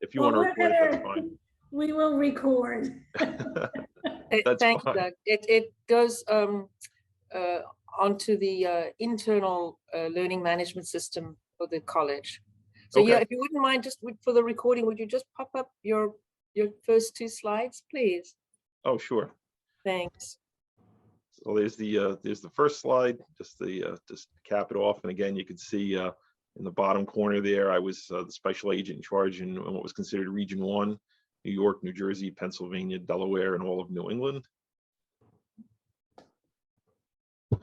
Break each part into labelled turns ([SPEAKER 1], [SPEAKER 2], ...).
[SPEAKER 1] if you want to record it, that's fine.
[SPEAKER 2] We will record.
[SPEAKER 1] That's
[SPEAKER 3] Thank you,
[SPEAKER 1] fine.
[SPEAKER 3] Doug. It goes onto the internal learning management system for the college. So
[SPEAKER 1] Okay.
[SPEAKER 3] yeah, if you wouldn't mind, just for the recording, would you just pop up your first 2 slides, please?
[SPEAKER 1] Oh, sure.
[SPEAKER 3] Thanks.
[SPEAKER 1] So there's the first slide, just just to cap it off. And again, you can see in the bottom corner there, I was the special agent in charge in what was considered Region 1, New York, New Jersey, Pennsylvania, Delaware, and all of New England.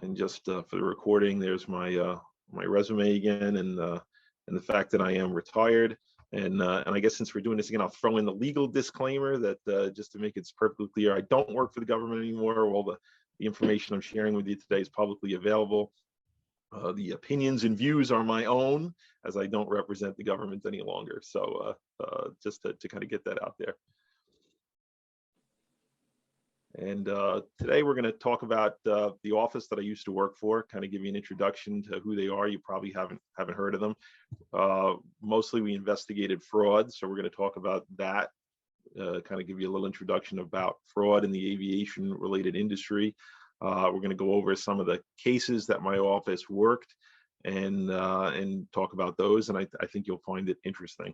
[SPEAKER 1] And just for the recording, there's my my resume again, and the fact that I am retired. And I guess since we're doing this again, I'll throw in the legal disclaimer that just to make it perfectly clear, I don't work for the government anymore. All the information I'm sharing with you today is publicly available. The opinions and views are my own, as I don't represent the government any longer. So just to kind of get that out there. And today we're going to talk about the office that I used to work for, kind of give you an introduction to who they are. You probably haven't heard of them. Mostly we investigated fraud, so we're going to talk about that, kind of give you a little introduction about fraud in the aviation related industry. We're going to go over some of the cases that my office worked and talk about those, and I think you'll find it interesting.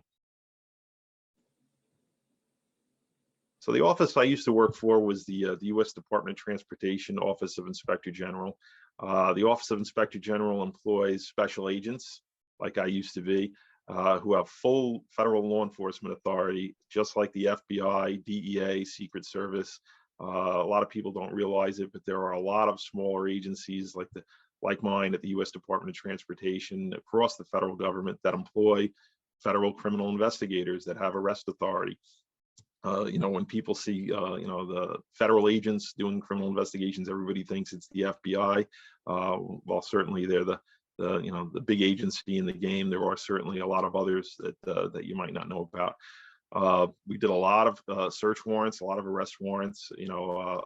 [SPEAKER 1] So the office I used to work for was the U.S. Department of Transportation Office of Inspector General. The Office of Inspector General employs special agents, like I used to be, who have full federal law enforcement authority, just like the FBI, DEA, Secret Service. A lot of people don't realize it, but there are a lot of smaller agencies like mine at the U.S. Department of Transportation across the federal government that employ federal criminal investigators that have arrest authority. You know, when people see, you know, the federal agents doing criminal investigations, everybody thinks it's the FBI. Well, certainly they're you know, the big agency in the game. There are certainly a lot of others that you might not know about. We did a lot of search warrants, a lot of arrest warrants. You know,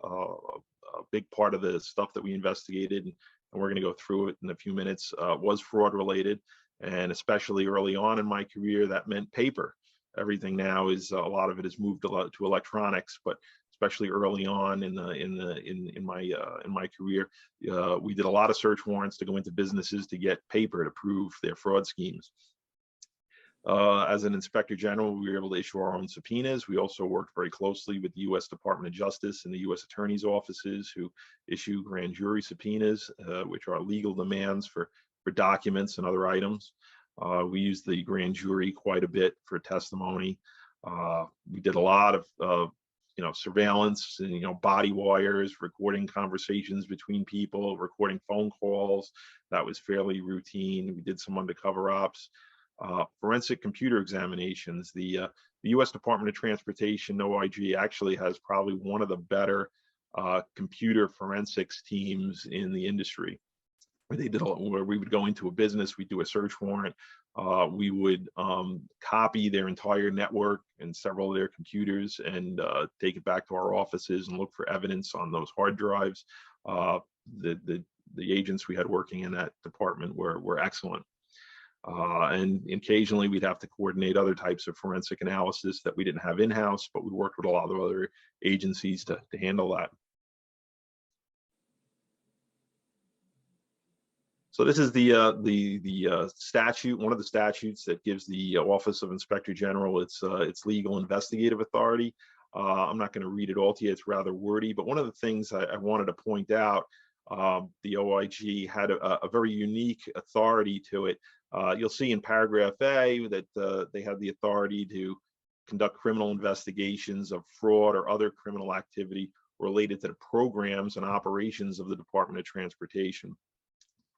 [SPEAKER 1] a big part of the stuff that we investigated, and we're going to go through it in a few minutes, was fraud related, and especially early on in my career, that meant paper. Everything now is a lot of it is moved to electronics, but especially early on in my career, we did a lot of search warrants to go into businesses to get paper to prove their fraud schemes. As an inspector general, we were able to issue our own subpoenas. We also worked very closely with the U.S. Department of Justice and the U.S. Attorney's offices, who issue grand jury subpoenas, which are legal demands for documents and other items. We used the grand jury quite a bit for testimony. We did a lot of you know, surveillance and, you know, body wires, recording conversations between people, recording phone calls. That was fairly routine. We did some undercover ops. Forensic computer examinations. The U.S. Department of Transportation, OIG, actually has probably one of the better computer forensics teams in the industry. They did where we would go into a business, we'd do a search warrant, we would copy their entire network and several of their computers and take it back to our offices and look for evidence on those hard drives. The agents we had working in that department were excellent. And occasionally we'd have to coordinate other types of forensic analysis that we didn't have in-house, but we worked with a lot of other agencies to handle that. So this is the statute, one of the statutes that gives the Office of Inspector General its legal investigative authority. I'm not going to read it all to you, it's rather wordy, but one of the things I wanted to point out, the OIG had a very unique authority to it. You'll see in paragraph A that they have the authority to conduct criminal investigations of fraud or other criminal activity related to the programs and operations of the Department of Transportation.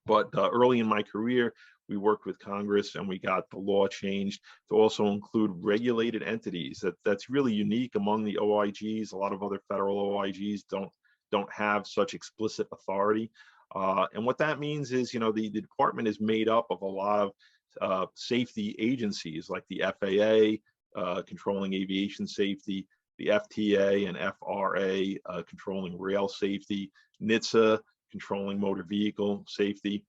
[SPEAKER 1] But early in my career, we worked with Congress and we got the law changed to also include regulated entities. That's really unique among the OIGs. A lot of other federal OIGs don't have such explicit authority. And what that means is, you know, the department is made up of a lot of safety agencies like the FAA, controlling aviation safety, the FTA and FRA, controlling rail safety, NHTSA, controlling motor vehicle safety.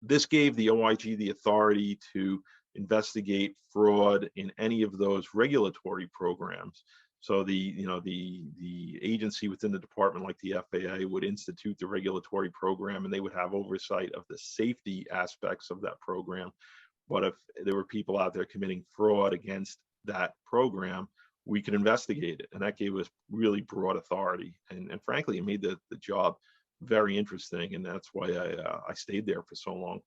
[SPEAKER 1] This gave the OIG the authority to investigate fraud in any of those regulatory programs. So the agency within the department, like the FAA, would institute the regulatory program, and they would have oversight of the safety aspects of that program. But if there were people out there committing fraud against that program, we could investigate it, and that gave us really broad authority. And frankly, it made the job very interesting, and that's why I stayed there for so long.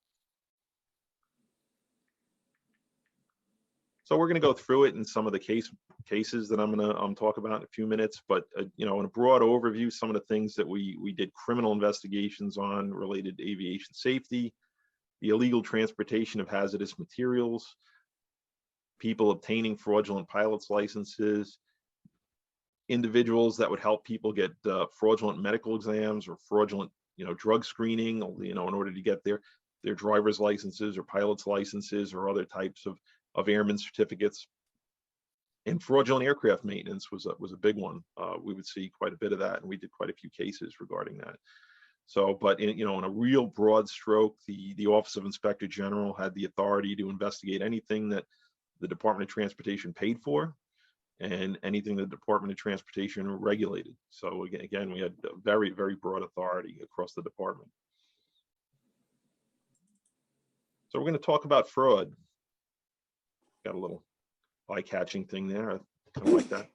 [SPEAKER 1] So we're going to go through it in some of the cases that I'm going to talk about in a few minutes. But in a broad overview, some of the things that we did criminal investigations on related to aviation safety, the illegal transportation of hazardous materials, people obtaining fraudulent pilot's licenses, individuals that would help people get fraudulent medical exams or fraudulent drug screening, in order to get their driver's licenses or pilot's licenses or other types of airman certificates. And fraudulent aircraft maintenance was a big one. We would see quite a bit of that, and we did quite a few cases regarding that. So, but in a real broad stroke, the Office of Inspector General had the authority to investigate anything that the Department of Transportation paid for and anything the Department of Transportation regulated. So again, we had a very, very broad authority across the department. So we're going to talk about fraud. Got a little eye-catching thing there. I kind of like that.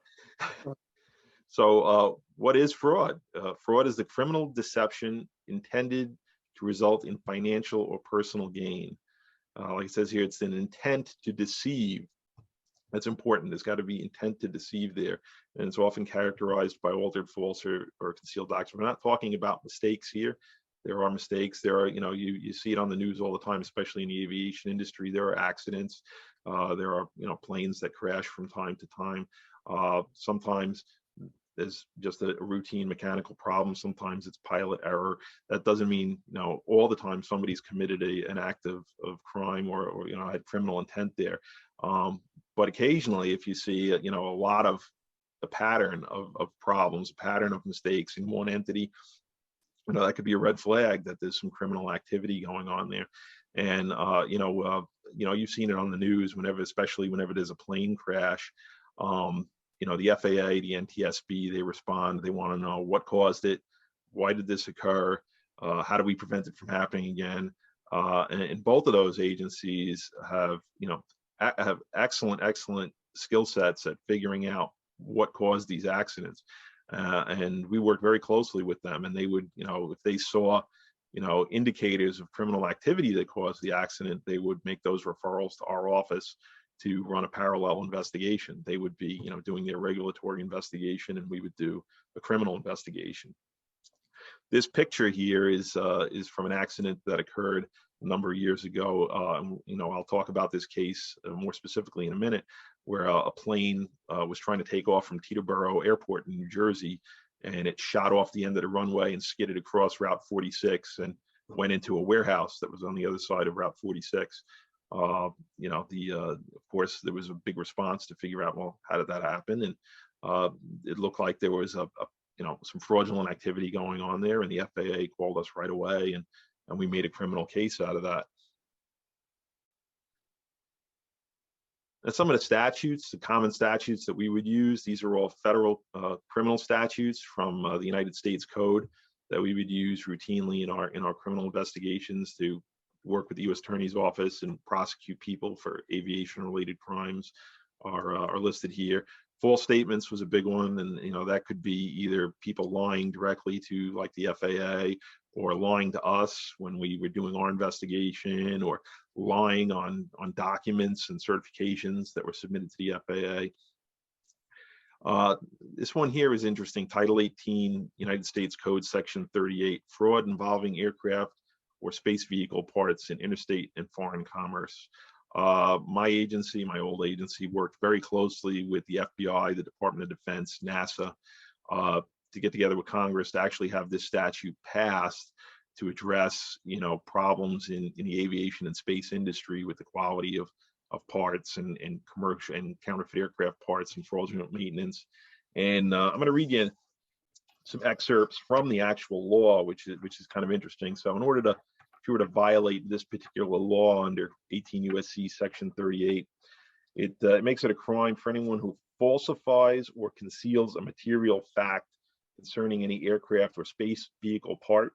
[SPEAKER 1] So what is fraud? Fraud is the criminal deception intended to result in financial or personal gain. Like it says here, it's an intent to deceive. That's important. There's got to be intent to deceive there. And it's often characterized by altered, false, or concealed documents. We're not talking about mistakes here. There are mistakes. There are, you see it on the news all the time, especially in the aviation industry. There are accidents. There are, planes that crash from time to time. Sometimes there's just a routine mechanical problem. Sometimes it's pilot error. That doesn't mean, all the time somebody's committed an act of crime or had criminal intent there. But occasionally, if you see, a lot of a pattern of problems, a pattern of mistakes in one entity, that could be a red flag that there's some criminal activity going on there. And you've seen it on the news especially whenever there's a plane crash. The FAA, the NTSB, they respond. They want to know what caused it, why did this occur, how do we prevent it from happening again? And both of those agencies have excellent skill sets at figuring out what caused these accidents. And we worked very closely with them, and they would, if they saw, indicators of criminal activity that caused the accident, they would make those referrals to our office to run a parallel investigation. They would be, doing their regulatory investigation, and we would do a criminal investigation. This picture here is from an accident that occurred a number of years ago. I'll talk about this case more specifically in a minute, where a plane was trying to take off from Teterboro Airport in New Jersey, and it shot off the end of the runway and skidded across Route 46 and went into a warehouse that was on the other side of Route 46. Of course, there was a big response to figure out, well, how did that happen? And it looked like there was some fraudulent activity going on there, and the FAA called us right away, and we made a criminal case out of that. And some of the statutes, the common statutes that we would use, these are all federal criminal statutes from the United States Code that we would use routinely in our criminal investigations to work with the U.S. Attorney's Office and prosecute people for aviation-related crimes are listed here. False statements was a big one, and that could be either people lying directly to, like, the FAA, or lying to us when we were doing our investigation, or lying on documents and certifications that were submitted to the FAA. This one here is interesting. Title 18, United States Code, Section 38, fraud involving aircraft or space vehicle parts in interstate and foreign commerce. My agency, my old agency, worked very closely with the FBI, the Department of Defense, NASA, to get together with Congress to actually have this statute passed to address, problems in the aviation and space industry with the quality of parts and commercial and counterfeit aircraft parts and fraudulent maintenance. And I'm going to read you some excerpts from the actual law, which is kind of interesting. So in order to you were to violate this particular law under 18 USC section 38, it makes it a crime for anyone who falsifies or conceals a material fact concerning any aircraft or space vehicle part.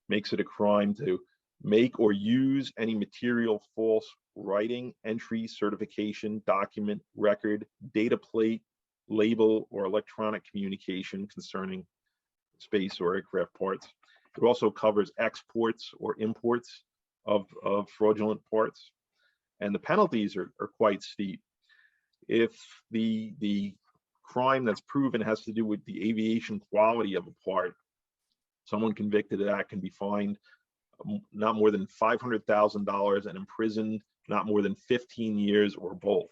[SPEAKER 1] Makes it a crime to make or use any material false writing, entry, certification, document, record, data plate, label, or electronic communication concerning space or aircraft parts. It also covers exports or imports of fraudulent parts. And the penalties are quite steep. If the crime that's proven has to do with the aviation quality of a part, someone convicted of that can be fined not more than $500,000 and imprisoned not more than 15 years or both.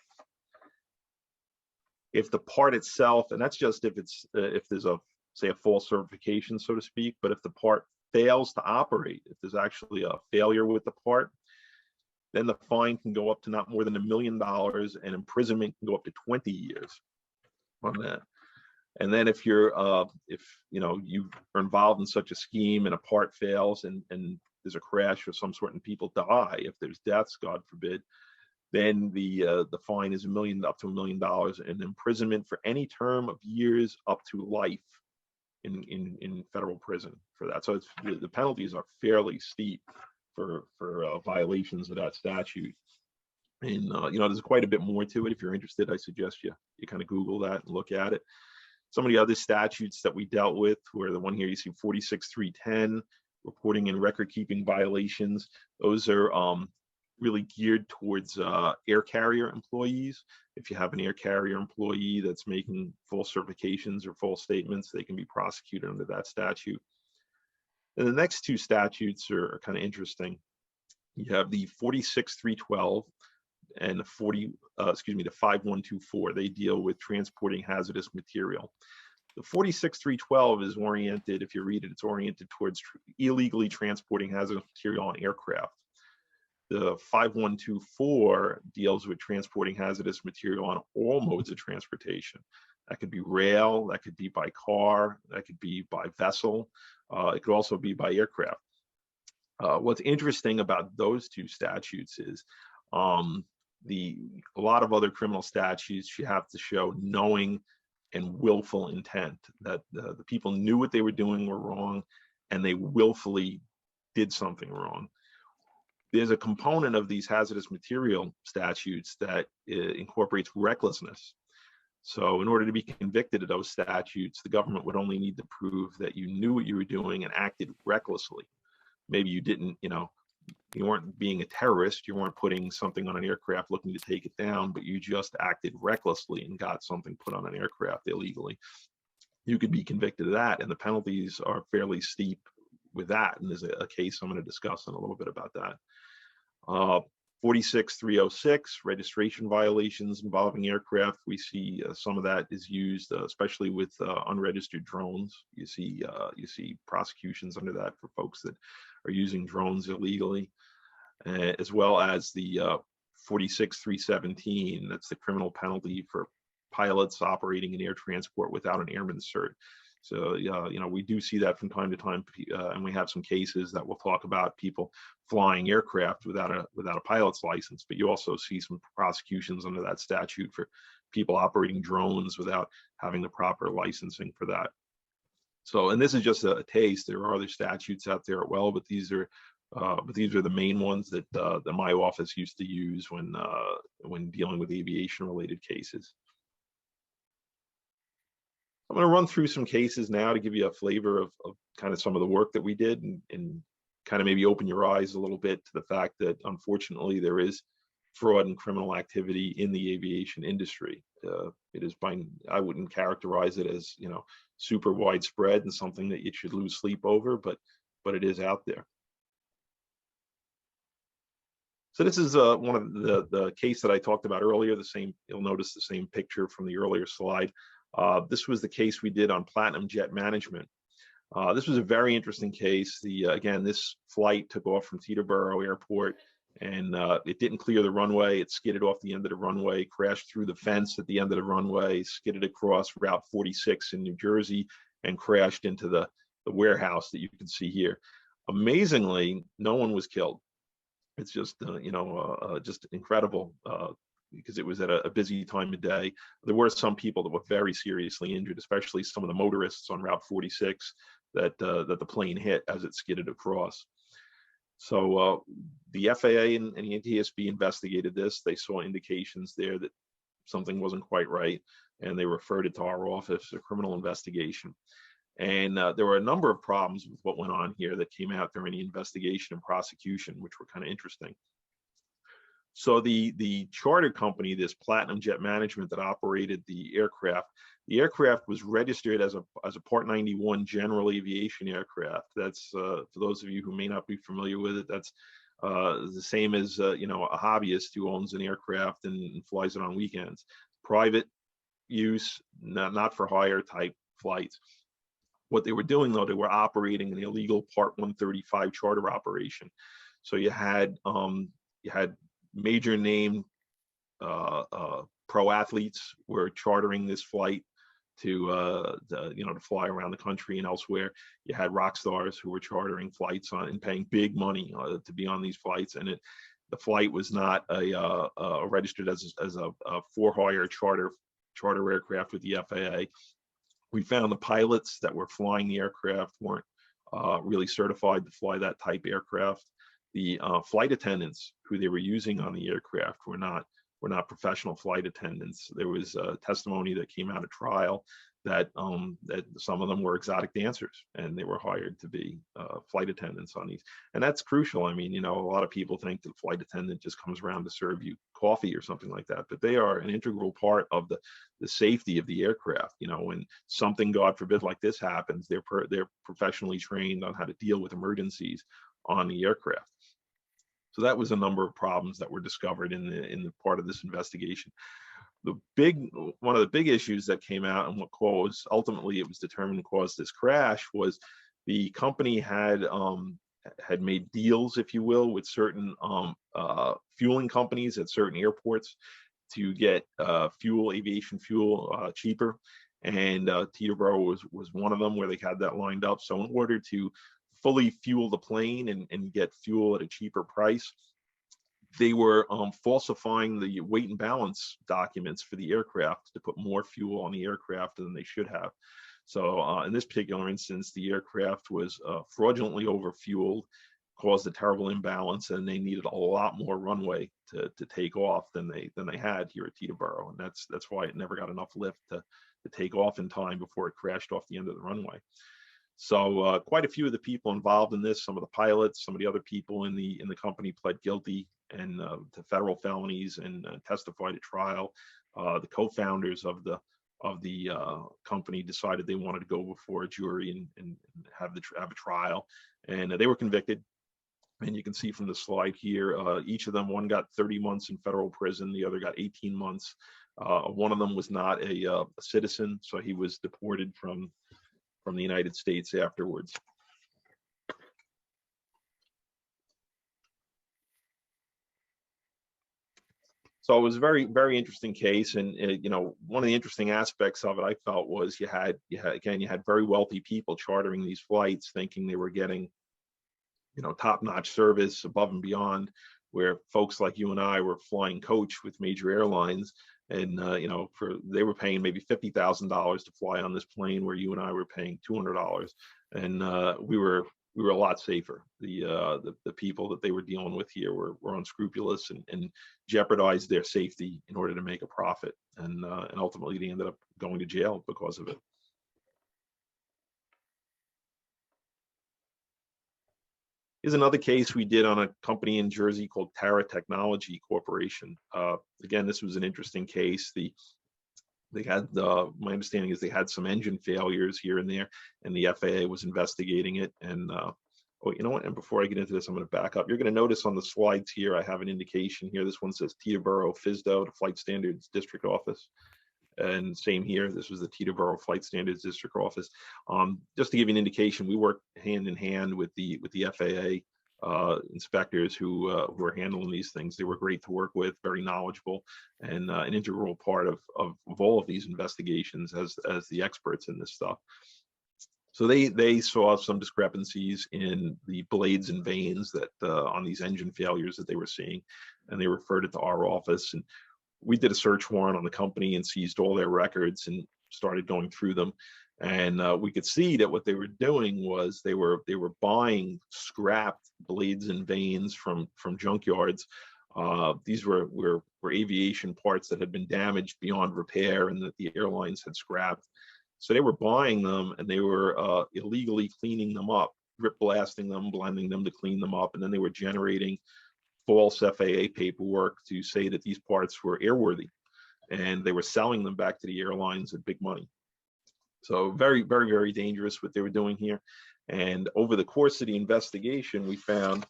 [SPEAKER 1] If the part itself, and that's just if it's if there's a, say, a false certification, so to speak, but if the part fails to operate, if there's actually a failure with the part, then the fine can go up to not more than $1 million and imprisonment can go up to 20 years on that. And then if you're if you know you are involved in such a scheme and a part fails and there's a crash of some sort and people die, if there's deaths, God forbid, then the fine is up to $1 million and imprisonment for any term of years up to life in federal prison for that. So it's, the penalties are fairly steep for violations of that statute. And you know, there's quite a bit more to it. If you're interested, I suggest you kind of Google that and look at it. Some of the other statutes that we dealt with were the one here you see 46.310, reporting and record keeping violations. Those are really geared towards air carrier employees. If you have an air carrier employee that's making false certifications or false statements, they can be prosecuted under that statute. And the next two statutes are kind of interesting. You have the 46.312 and the 5124. They deal with transporting hazardous material. The 46.312 is oriented, if you read it, it's oriented towards illegally transporting hazardous material on aircraft. The 5124 deals with transporting hazardous material on all modes of transportation. That could be rail, that could be by car, that could be by vessel, it could also be by aircraft. What's interesting about those two statutes is a lot of other criminal statutes, you have to show knowing and willful intent, that the people knew what they were doing were wrong and they willfully did something wrong. There's a component of these hazardous material statutes that incorporates recklessness. So in order to be convicted of those statutes, the government would only need to prove that you knew what you were doing and acted recklessly. Maybe you didn't, you know, you weren't being a terrorist, you weren't putting something on an aircraft looking to take it down, but you just acted recklessly and got something put on an aircraft illegally. You could be convicted of that, and the penalties are fairly steep with that. And there's a case I'm going to discuss in a little bit about that. 46.306, registration violations involving aircraft. We see some of that is used, especially with unregistered drones. You see prosecutions under that for folks that are using drones illegally, as well as the 46.317. That's the criminal penalty for pilots operating in air transport without an airman's cert. So you know, we do see that from time to time, and we have some cases that we'll talk about people flying aircraft without a pilot's license. But you also see some prosecutions under that statute for people operating drones without having the proper licensing for that. So, and this is just a taste. There are other statutes out there as well, but these are the main ones that my office used to use when dealing with aviation-related cases. I'm going to run through some cases now to give you a flavor of kind of some of the work that we did and kind of maybe open your eyes a little bit to the fact that unfortunately there is fraud and criminal activity in the aviation industry. It is I wouldn't characterize it as, you know, super widespread and something that you should lose sleep over, but it is out there. So this is one of the case that I talked about earlier. You'll notice the same picture from the earlier slide. This was the case we did on Platinum Jet Management. This was a very interesting case. Again, this flight took off from Teterboro Airport and it didn't clear the runway. It skidded off the end of the runway, crashed through the fence at the end of the runway, skidded across Route 46 in New Jersey, and crashed into the warehouse that you can see here. Amazingly, no one was killed. It's just, just incredible, because it was at a busy time of day. There were some people that were very seriously injured, especially some of the motorists on Route 46 that the plane hit as it skidded across. So the FAA and the NTSB investigated this. They saw indications there that something wasn't quite right, and they referred it to our office, a criminal investigation. And there were a number of problems with what went on here that came out during the investigation and prosecution, which were kind of interesting. So the charter company, this Platinum Jet Management that operated the aircraft was registered as a Part 91 general aviation aircraft. That's for those of you who may not be familiar with it, that's the same as a hobbyist who owns an aircraft and flies it on weekends. Private use, not for hire type flights. What they were doing, though, they were operating an illegal Part 135 charter operation. So you had major name pro athletes were chartering this flight to fly around the country and elsewhere. You had rock stars who were chartering flights on and paying big money to be on these flights, and the flight was not registered as a for hire charter aircraft with the FAA. We found the pilots that were flying the aircraft weren't really certified to fly that type aircraft. The flight attendants who they were using on the aircraft were not professional flight attendants. There was testimony that came out of trial that some of them were exotic dancers, and they were hired to be flight attendants on these. And that's crucial. I mean, a lot of people think that flight attendant just comes around to serve you coffee or something like that, but they are an integral part of the safety of the aircraft. When something, God forbid, like this happens, they're professionally trained on how to deal with emergencies on the aircraft. So that was a number of problems that were discovered in the part of this investigation. One of the big issues that came out, and what ultimately it was determined caused this crash, was the company had made deals, if you will, with certain fueling companies at certain airports to get aviation fuel cheaper, and Teterboro was one of them where they had that lined up. So in order to fully fuel the plane and get fuel at a cheaper price, they were falsifying the weight and balance documents for the aircraft to put more fuel on the aircraft than they should have. So in this particular instance, the aircraft was fraudulently overfueled, caused a terrible imbalance, and they needed a lot more runway to take off than they had here at Teterboro, and that's why it never got enough lift to take off in time before it crashed off the end of the runway. So quite a few of the people involved in this, some of the pilots, some of the other people in the company pled guilty and to federal felonies and testified at trial. The co-founders of the company decided they wanted to go before a jury and have a trial, and they were convicted. And you can see from the slide here, each of them, one got 30 months in federal prison, the other got 18 months. One of them was not a citizen, so he was deported from the United States afterwards. So it was a very, very interesting case. And, one of the interesting aspects of it, I felt, was you had very wealthy people chartering these flights thinking they were getting, top-notch service above and beyond, where folks like you and I were flying coach with major airlines. And, they were paying maybe $50,000 to fly on this plane, where you and I were paying $200. And we were a lot safer. The people that they were dealing with here were unscrupulous and jeopardized their safety in order to make a profit. And ultimately they ended up going to jail because of it. Here's another case we did on a company in Jersey called Tara Technology Corporation. Again, this was an interesting case. They had, my understanding is they had some engine failures here and there, and the FAA was investigating it. And you know what? And before I get into this, I'm going to back up. You're going to notice on the slides here, I have an indication here. This one says Teterboro FSDO, the Flight Standards District Office. And same here, this was the Teterboro Flight Standards District Office. Just to give you an indication, we work hand in hand with the FAA inspectors who are handling these things. They were great to work with, very knowledgeable, and an integral part of all of these investigations as the experts in this stuff. So they saw some discrepancies in the blades and vanes that on these engine failures that they were seeing, and they referred it to our office. And we did a search warrant on the company and seized all their records and started going through them. And we could see that what they were doing was they were buying scrapped blades and vanes from junkyards. These were aviation parts that had been damaged beyond repair and that the airlines had scrapped. So they were buying them and they were illegally cleaning them up, rip blasting them, blending them to clean them up, and then they were generating false FAA paperwork to say that these parts were airworthy, and they were selling them back to the airlines at big money. So very, very, very dangerous what they were doing here. And over the course of the investigation, we found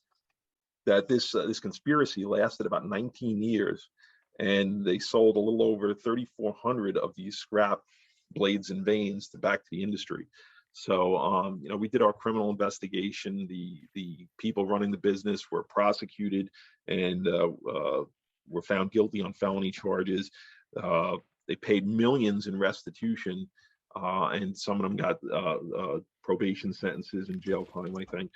[SPEAKER 1] that this conspiracy lasted about 19 years, and they sold a little over 3,400 of these scrap blades and vanes back to the industry. So, we did our criminal investigation. The people running the business were prosecuted and were found guilty on felony charges. They paid millions in restitution, and some of them got probation sentences and jail time, I think.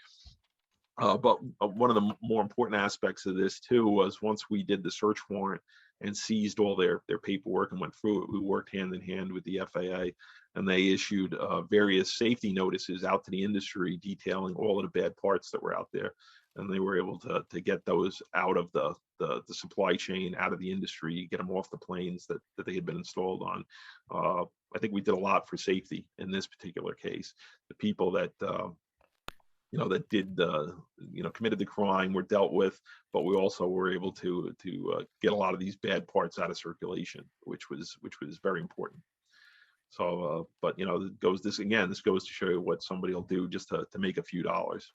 [SPEAKER 1] But one of the more important aspects of this too was once we did the search warrant and seized all their paperwork and went through it, we worked hand in hand with the FAA, and they issued various safety notices out to the industry detailing all of the bad parts that were out there, and they were able to get those out of the supply chain, out of the industry, get them off the planes that they had been installed on. I think we did a lot for safety in this particular case. The people that that did committed the crime were dealt with, but we also were able to get a lot of these bad parts out of circulation, which was very important. So, but this goes to show you what somebody will do just to make a few dollars.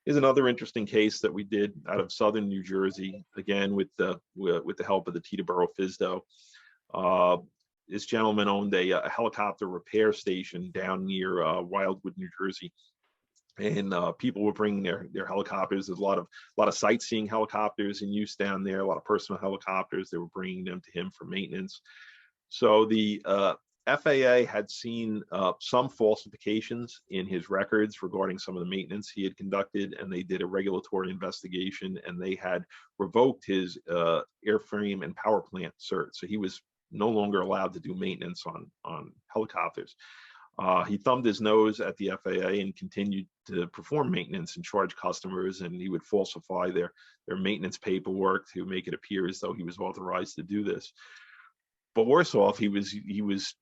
[SPEAKER 1] Here's another interesting case that we did out of southern New Jersey, again with the help of the Teterboro FSDO. This gentleman owned a helicopter repair station down near Wildwood, New Jersey, and people were bringing their helicopters. There's a lot of sightseeing helicopters in use down there, a lot of personal helicopters. They were bringing them to him for maintenance. So the FAA had seen some falsifications in his records regarding some of the maintenance he had conducted, and they did a regulatory investigation, and they had revoked his airframe and power plant cert. So he was no longer allowed to do maintenance on helicopters. He thumbed his nose at the FAA and continued to perform maintenance and charge customers, and he would falsify their maintenance paperwork to make it appear as though he was authorized to do this. But worse off, he was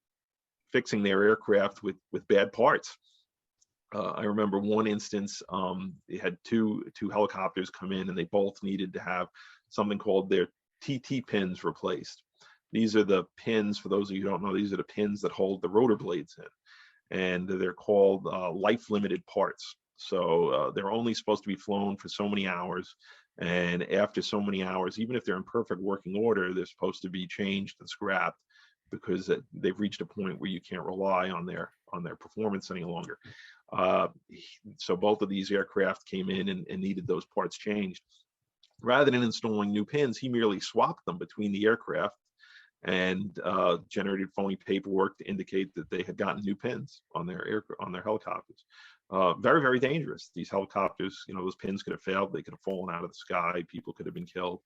[SPEAKER 1] fixing their aircraft with bad parts. I remember one instance, they had two helicopters come in, and they both needed to have something called their TT pins replaced. These are the pins, for those of you who don't know, these are the pins that hold the rotor blades in, and they're called life-limited parts. So they're only supposed to be flown for so many hours, and after so many hours, even if they're in perfect working order, they're supposed to be changed and scrapped because they've reached a point where you can't rely on their performance any longer. So both of these aircraft came in and needed those parts changed. Rather than installing new pins, he merely swapped them between the aircraft and generated phony paperwork to indicate that they had gotten new pins on their helicopters. Very, very dangerous. These helicopters, those pins could have failed. They could have fallen out of the sky. People could have been killed.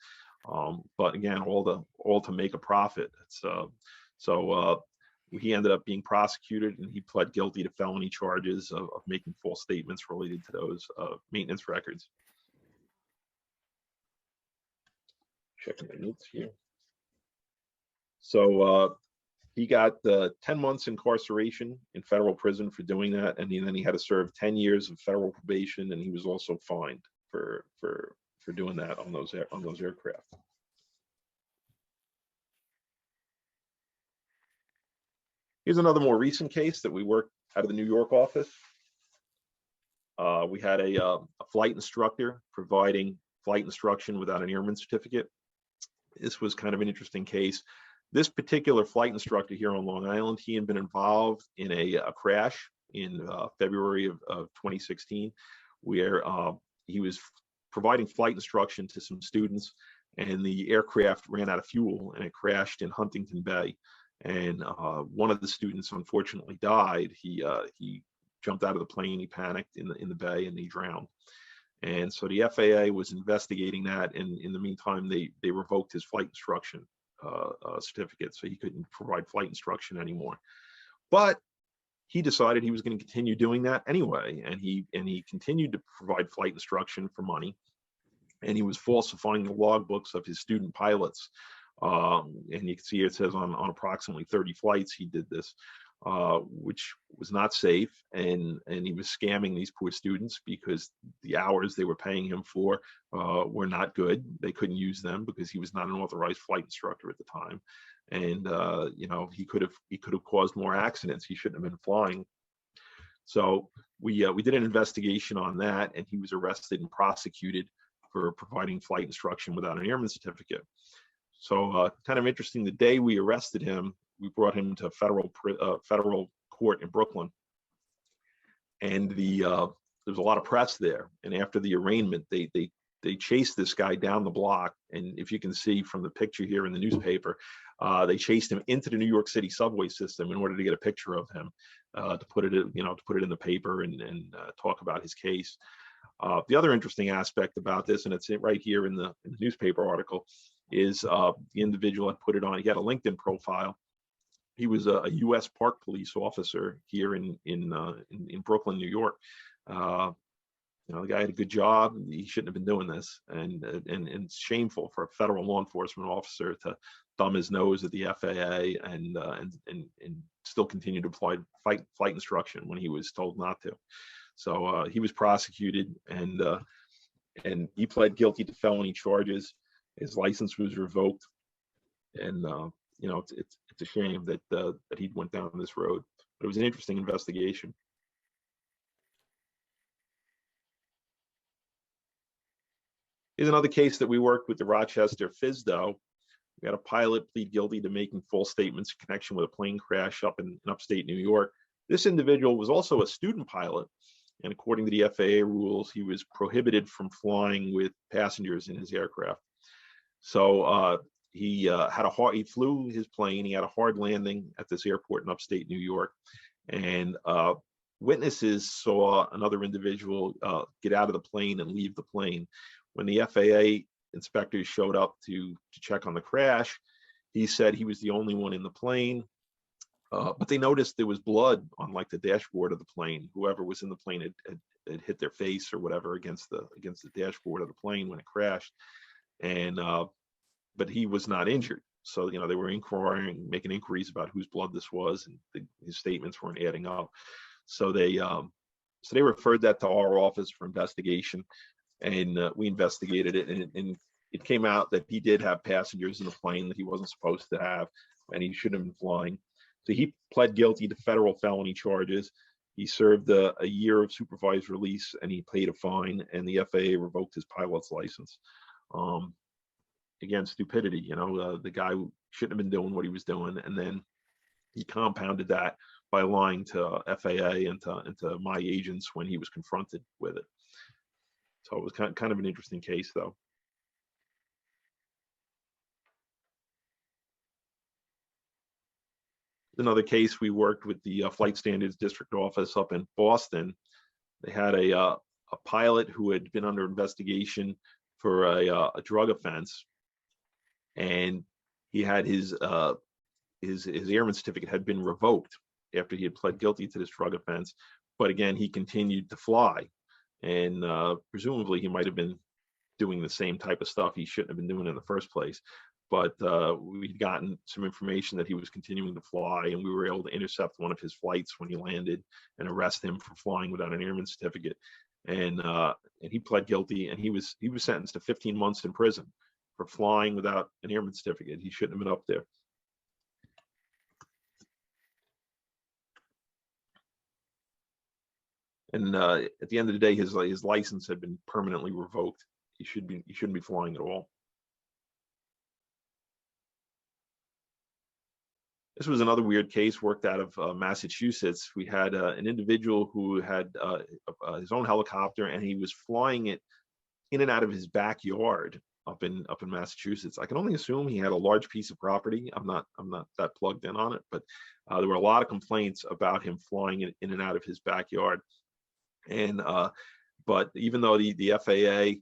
[SPEAKER 1] But again, all to make a profit. So he ended up being prosecuted, and he pled guilty to felony charges of making false statements related to those maintenance records. Checking my notes here. So he got 10 months incarceration in federal prison for doing that, and then he had to serve 10 years of federal probation, and he was also fined for doing that on those aircraft. Here's another more recent case that we worked out of the New York office. We had a flight instructor providing flight instruction without an airman certificate. This was kind of an interesting case. This particular flight instructor here on Long Island, he had been involved in a crash in February of 2016, where he was providing flight instruction to some students, and the aircraft ran out of fuel and it crashed in Huntington Bay. and one of the students unfortunately died. He jumped out of the plane, he panicked in the bay, and he drowned. And so the FAA was investigating that, and in the meantime, they revoked his flight instruction certificate, so he couldn't provide flight instruction anymore. But he decided he was going to continue doing that anyway, and he continued to provide flight instruction for money, and he was falsifying the logbooks of his student pilots. And you can see it says on approximately 30 flights he did this, which was not safe, and he was scamming these poor students because the hours they were paying him for were not good. They couldn't use them because he was not an authorized flight instructor at the time, and you know, he could have caused more accidents. He shouldn't have been flying. So we did an investigation on that, and he was arrested and prosecuted for providing flight instruction without an airman certificate. So kind of interesting, the day we arrested him, we brought him to federal court in Brooklyn, and there was a lot of press there. And after the arraignment, they chased this guy down the block, and if you can see from the picture here in the newspaper, they chased him into the New York City subway system in order to get a picture of him, to put it in the paper and talk about his case. The other interesting aspect about this, and it's right here in the newspaper article, is the individual had put it on. He had a LinkedIn profile. He was a U.S. Park Police officer here in Brooklyn, New York. You know, the guy had a good job. He shouldn't have been doing this, and it's shameful for a federal law enforcement officer to thumb his nose at the FAA and still continue to provide flight instruction when he was told not to. So he was prosecuted, and he pled guilty to felony charges. His license was revoked, and you know, it's a shame that he went down this road. But it was an interesting investigation. Here's another case that we worked with the Rochester FISDO. We had a pilot plead guilty to making false statements in connection with a plane crash up in upstate New York. This individual was also a student pilot, and according to the FAA rules, he was prohibited from flying with passengers in his aircraft. So he flew his plane. He had a hard landing at this airport in upstate New York, and witnesses saw another individual get out of the plane and leave the plane. When the FAA inspectors showed up to check on the crash, he said he was the only one in the plane, but they noticed there was blood on like the dashboard of the plane. Whoever was in the plane had hit their face or whatever against the dashboard of the plane when it crashed, and but he was not injured. So, you know, they were making inquiries about whose blood this was, and his statements weren't adding up. So they referred that to our office for investigation, and we investigated it, and it came out that he did have passengers in the plane that he wasn't supposed to have, and he shouldn't have been flying. So he pled guilty to federal felony charges. He served a year of supervised release, and he paid a fine, and the FAA revoked his pilot's license. Again, stupidity, you know, the guy shouldn't have been doing what he was doing, and then he compounded that by lying to FAA and to my agents when he was confronted with it. So it was kind of an interesting case, though. Another case, we worked with the Flight Standards District Office up in Boston. They had a pilot who had been under investigation for a drug offense, and he had his airman certificate had been revoked after he had pled guilty to this drug offense. But again, he continued to fly, and presumably he might have been doing the same type of stuff he shouldn't have been doing in the first place. But we'd gotten some information that he was continuing to fly, and we were able to intercept one of his flights when he landed and arrest him for flying without an airman certificate. And he pled guilty, and he was sentenced to 15 months in prison for flying without an airman certificate. He shouldn't have been up there. And at the end of the day, his license had been permanently revoked. He shouldn't be flying at all. This was another weird case worked out of Massachusetts. We had an individual who had his own helicopter, and he was flying it in and out of his backyard. up in Massachusetts. I can only assume he had a large piece of property. I'm not that plugged in on it, but there were a lot of complaints about him flying in and out of his backyard. And but even though the FAA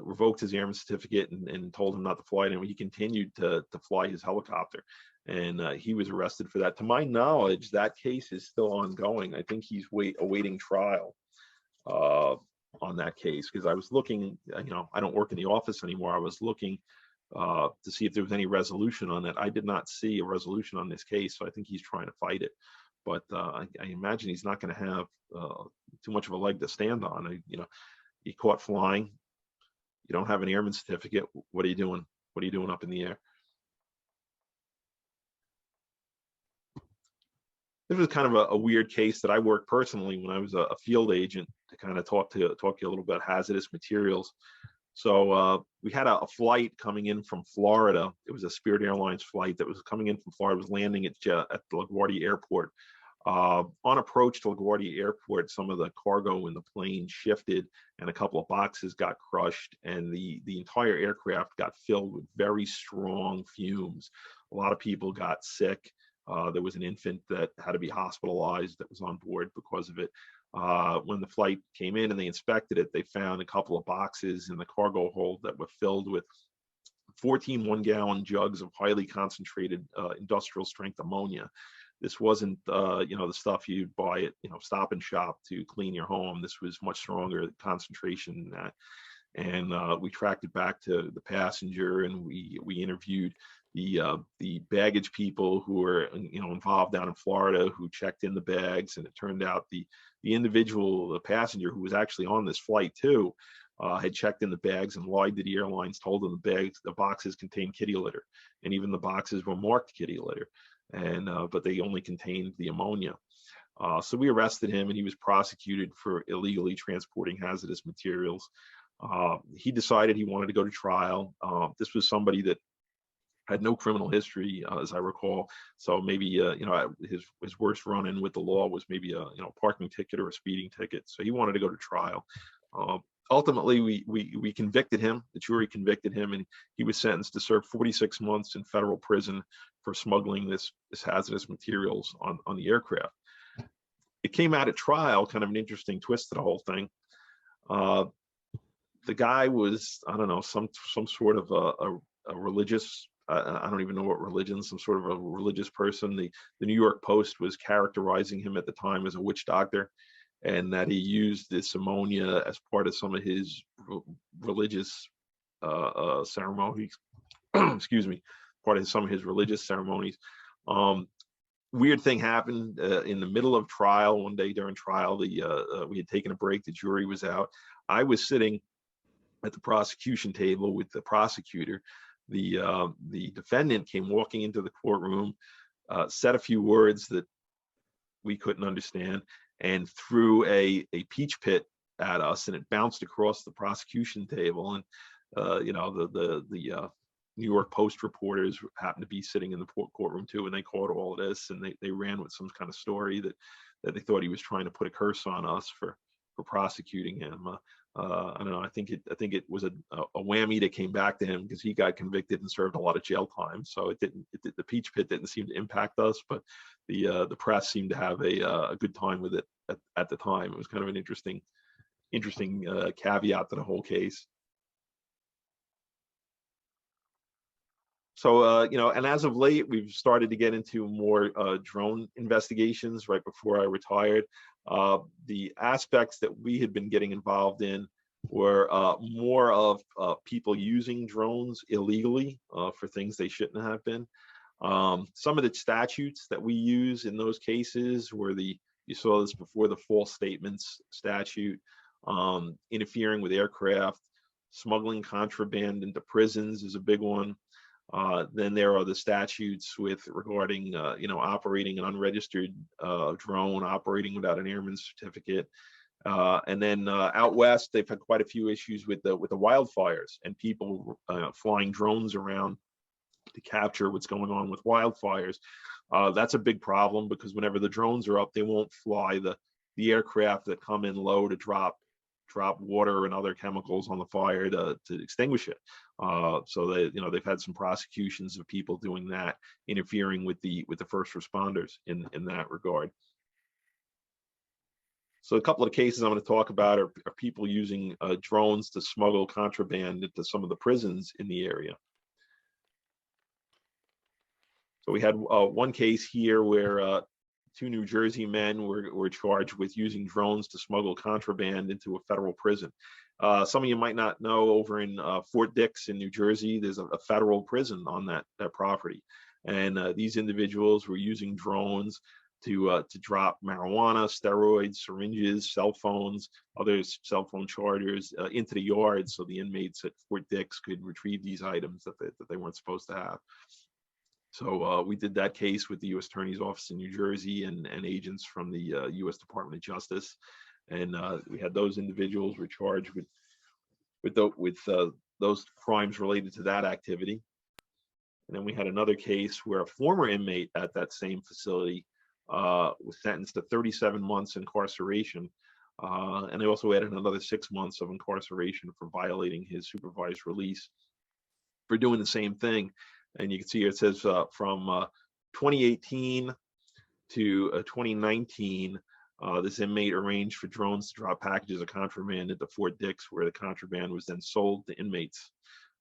[SPEAKER 1] revoked his airman certificate and told him not to fly anymore, he continued to fly his helicopter, and he was arrested for that. To my knowledge, that case is still ongoing. I think he's awaiting trial on that case, because I was looking, I don't work in the office anymore. I was looking to see if there was any resolution on that. I did not see a resolution on this case, so I think he's trying to fight it. But I imagine he's not going to have too much of a leg to stand on. He caught flying. You don't have an airman certificate. What are you doing? What are you doing up in the air? This was kind of a weird case that I worked personally when I was a field agent, to kind of talk to you a little bit about hazardous materials. So we had a flight coming in from Florida. It was a Spirit Airlines flight that was coming in from Florida. It was landing at the LaGuardia Airport. On approach to LaGuardia Airport, some of the cargo in the plane shifted, and a couple of boxes got crushed, and the entire aircraft got filled with very strong fumes. A lot of people got sick. There was an infant that had to be hospitalized that was on board because of it. When the flight came in and they inspected it, they found a couple of boxes in the cargo hold that were filled with 14 one-gallon jugs of highly concentrated industrial strength ammonia. This wasn't, the stuff you'd buy at, Stop and Shop to clean your home. This was much stronger concentration than that. And we tracked it back to the passenger, and we interviewed the baggage people who were, involved down in Florida, who checked in the bags. And it turned out the passenger who was actually on this flight too, had checked in the bags and lied to the airlines, told them the boxes contained kitty litter, and even the boxes were marked kitty litter. And but they only contained the ammonia. So we arrested him, and he was prosecuted for illegally transporting hazardous materials. He decided he wanted to go to trial. This was somebody that had no criminal history, as I recall. So maybe his worst run-in with the law was maybe a parking ticket or a speeding ticket. So he wanted to go to trial. Ultimately, we convicted him. The jury convicted him, and he was sentenced to serve 46 months in federal prison for smuggling this hazardous materials on the aircraft. It came out at trial, kind of an interesting twist to the whole thing. The guy was, I don't know, some sort of a religious, I don't even know what religion, some sort of a religious person. The New York Post was characterizing him at the time as a witch doctor, and that he used this ammonia as part of some of his religious ceremonies. Excuse me, part of some of his religious ceremonies. Weird thing happened in the middle of trial. One day during trial, we had taken a break. The jury was out. I was sitting at the prosecution table with the prosecutor. The defendant came walking into the courtroom, said a few words that we couldn't understand, and threw a peach pit at us, and it bounced across the prosecution table. And the New York Post reporters happened to be sitting in the courtroom too, and they caught all of this, and they ran with some kind of story that they thought he was trying to put a curse on us for prosecuting him. I don't know. I think it was a whammy that came back to him, because he got convicted and served a lot of jail time. So the peach pit didn't seem to impact us, but the press seemed to have a good time with it at the time. It was kind of an interesting caveat to the whole case. So, and as of late, we've started to get into more drone investigations. Right before I retired, the aspects that we had been getting involved in were more of people using drones illegally for things they shouldn't have been. Some of the statutes that we use in those cases were you saw this before, the false statements statute, interfering with aircraft, smuggling contraband into prisons is a big one. Then there are the statutes regarding operating an unregistered drone, operating without an airman's certificate. And then out west, they've had quite a few issues with the wildfires, and people flying drones around to capture what's going on with wildfires. That's a big problem, because whenever the drones are up, they won't fly the aircraft that come in low to drop drop water and other chemicals on the fire to extinguish it. So they, they've had some prosecutions of people doing that, interfering with the first responders in that regard. So a couple of cases I'm going to talk about are people using drones to smuggle contraband into some of the prisons in the area. So we had one case here where 2 New Jersey men were charged with using drones to smuggle contraband into a federal prison. Some of you might not know, over in Fort Dix in New Jersey, there's a federal prison on that property. And these individuals were using drones to drop marijuana, steroids, syringes, cell phones, other cell phone chargers into the yard, so the inmates at Fort Dix could retrieve these items that they weren't supposed to have. So we did that case with the U.S. Attorney's Office in New Jersey and agents from the U.S. Department of Justice, and we had those individuals were charged with those crimes related to that activity. And then we had another case where a former inmate at that same facility was sentenced to 37 months incarceration, and they also added another 6 months of incarceration for violating his supervised release for doing the same thing. And you can see here it says from 2018 to 2019, this inmate arranged for drones to drop packages of contraband into Fort Dix, where the contraband was then sold to inmates.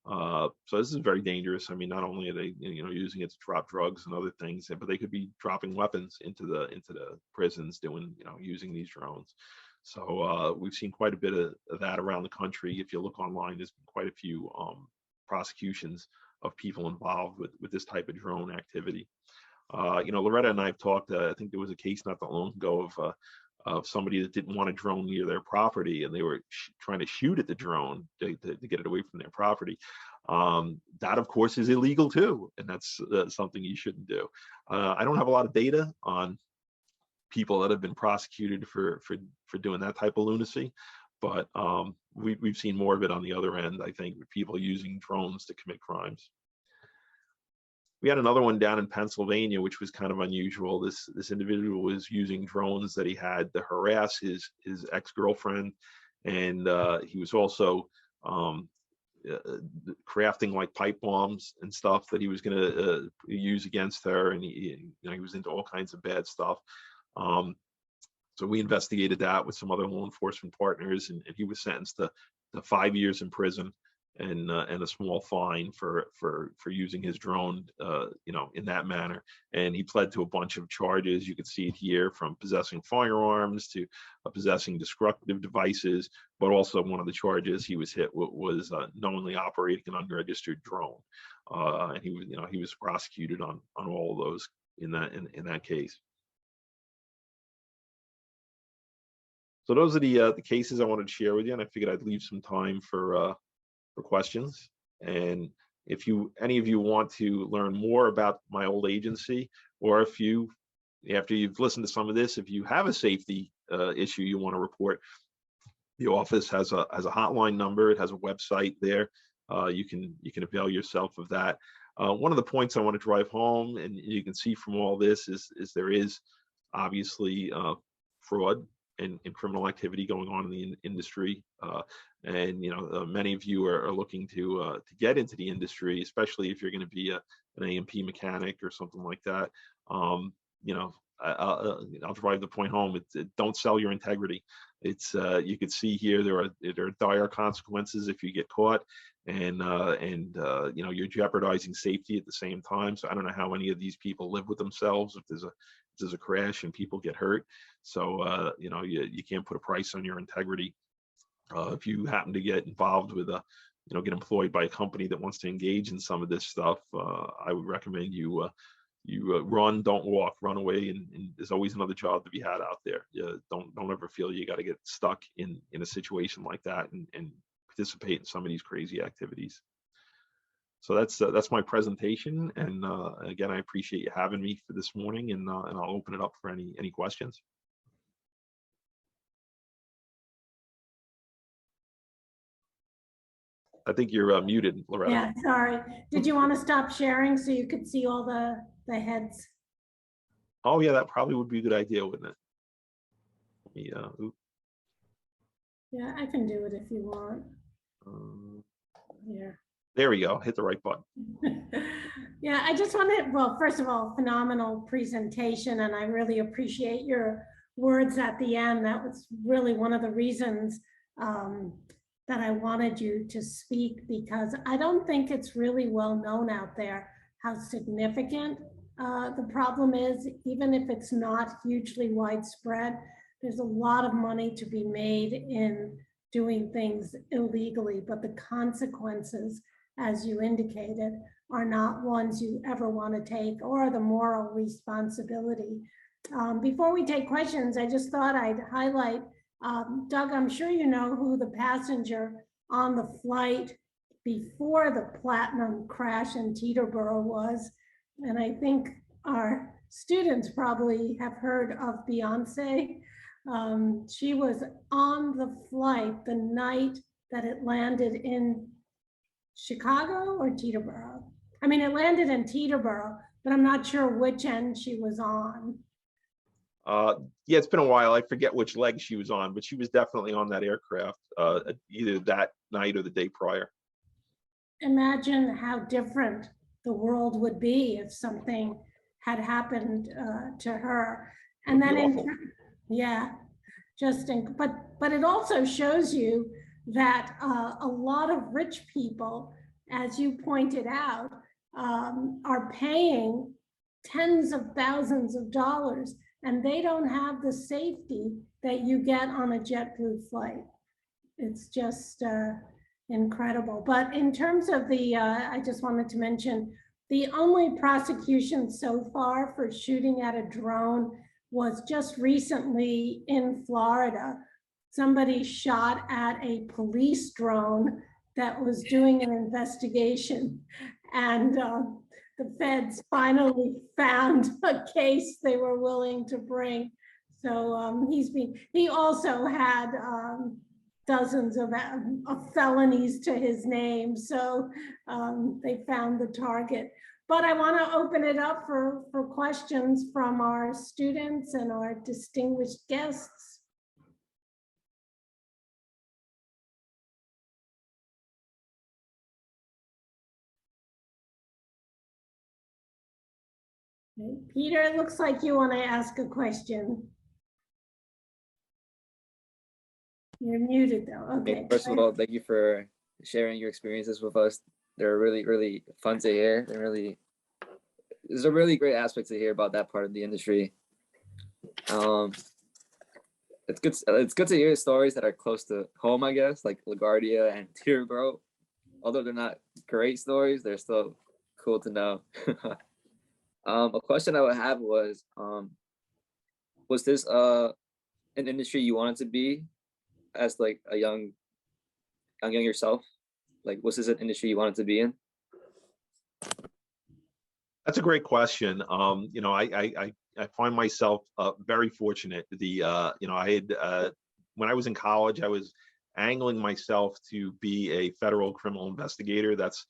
[SPEAKER 1] So this is very dangerous. I mean, not only are they using it to drop drugs and other things, but they could be dropping weapons into the prisons, doing using these drones. So we've seen quite a bit of that around the country. If you look online, there's been quite a few prosecutions of people involved with this type of drone activity. Loretta and I have talked, I think there was a case not that long ago of somebody that didn't want a drone near their property, and they were trying to shoot at the drone to get it away from their property. That, of course, is illegal too, and that's something you shouldn't do. I don't have a lot of data on people that have been prosecuted for doing that type of lunacy, but we've seen more of it on the other end, I think, with people using drones to commit crimes. We had another one down in Pennsylvania, which was kind of unusual. This individual was using drones that he had to harass his ex-girlfriend, and he was also crafting like pipe bombs and stuff that he was going to use against her, and he was into all kinds of bad stuff. So we investigated that with some other law enforcement partners, and he was sentenced to 5 years in prison and a small fine for using his drone, in that manner. And he pled to a bunch of charges. You can see it here, from possessing firearms to possessing destructive devices. But also, one of the charges he was hit was knowingly operating an unregistered drone, and he was prosecuted on all of those in that case. So those are the cases I wanted to share with you, and I figured I'd leave some time for questions. And if any of you want to learn more about my old agency, or if after you've listened to some of this, if you have a safety issue you want to report, the office has a hotline number. It has a website there. You can avail yourself of that. One of the points I want to drive home, and you can see from all this, is there is obviously fraud and criminal activity going on in the industry, and many of you are looking to get into the industry, especially if you're going to be an A&P mechanic or something like that. I'll drive the point home. Don't sell your integrity. It's you can see here there are dire consequences if you get caught, and you're jeopardizing safety at the same time. So I don't know how any of these people live with themselves if there's a crash and people get hurt. So you can't put a price on your integrity. If you happen to get involved with get employed by a company that wants to engage in some of this stuff, I would recommend you run, don't walk, run away, and there's always another job to be had out there. Don't ever feel you got to get stuck in a situation like that and participate in some of these crazy activities. So that's my presentation, and again, I appreciate you having me for this morning, and I'll open it up for any questions. I think you're muted, Loretta.
[SPEAKER 2] Yeah, sorry. Did you want to stop sharing so you could see all the heads?
[SPEAKER 1] Oh yeah, that probably would be a good idea, wouldn't it? Yeah.
[SPEAKER 2] Yeah, I can do it if you want.
[SPEAKER 1] Um,
[SPEAKER 2] Yeah.
[SPEAKER 1] There we go. Hit the right button.
[SPEAKER 2] Yeah, I just wanted, well, first of all, phenomenal presentation, and I really appreciate your words at the end. That was really one of the reasons that I wanted you to speak, because I don't think it's really well known out there how significant the problem is, even if it's not hugely widespread. There's a lot of money to be made in doing things illegally, but the consequences, as you indicated, are not ones you ever want to take, or the moral responsibility. Before we take questions, I just thought I'd highlight, Doug, I'm sure you know who the passenger on the flight before the Platinum crash in Teterboro was. And I think our students probably have heard of Beyonce. She was on the flight the night that it landed in Chicago or Teterboro. I mean, it landed in Teterboro, but I'm not sure which end she was on.
[SPEAKER 1] Yeah, it's been a while. I forget which leg she was on, but she was definitely on that aircraft, either that night or the day prior.
[SPEAKER 2] Imagine how different the world would be if something had happened to her.
[SPEAKER 1] It would
[SPEAKER 2] And
[SPEAKER 1] be
[SPEAKER 2] then,
[SPEAKER 1] awful.
[SPEAKER 2] yeah, but it also shows you that a lot of rich people, as you pointed out, are paying tens of thousands of dollars, and they don't have the safety that you get on a JetBlue flight. It's just incredible. But in terms of the, I just wanted to mention, the only prosecution so far for shooting at a drone was just recently in Florida. Somebody shot at a police drone that was doing an investigation, and the feds finally found a case they were willing to bring. So he also had dozens of felonies to his name. So they found the target. But I want to open it up for questions from our students and our distinguished guests. Okay. Peter, it looks like you want to ask a question. You're muted though. Okay.
[SPEAKER 4] First of all, thank you for sharing your experiences with us. They're really, really fun to hear. There's a really great aspect to hear about that part of the industry. It's good to hear stories that are close to home, I guess, like LaGuardia and Teterboro. Although they're not great stories, they're still cool to know. A question I would have was this an industry you wanted to be as like a young yourself? Like, was this an industry you wanted to be in?
[SPEAKER 1] That's a great question. I find myself very fortunate. I had when I was in college, I was angling myself to be a federal criminal investigator. That's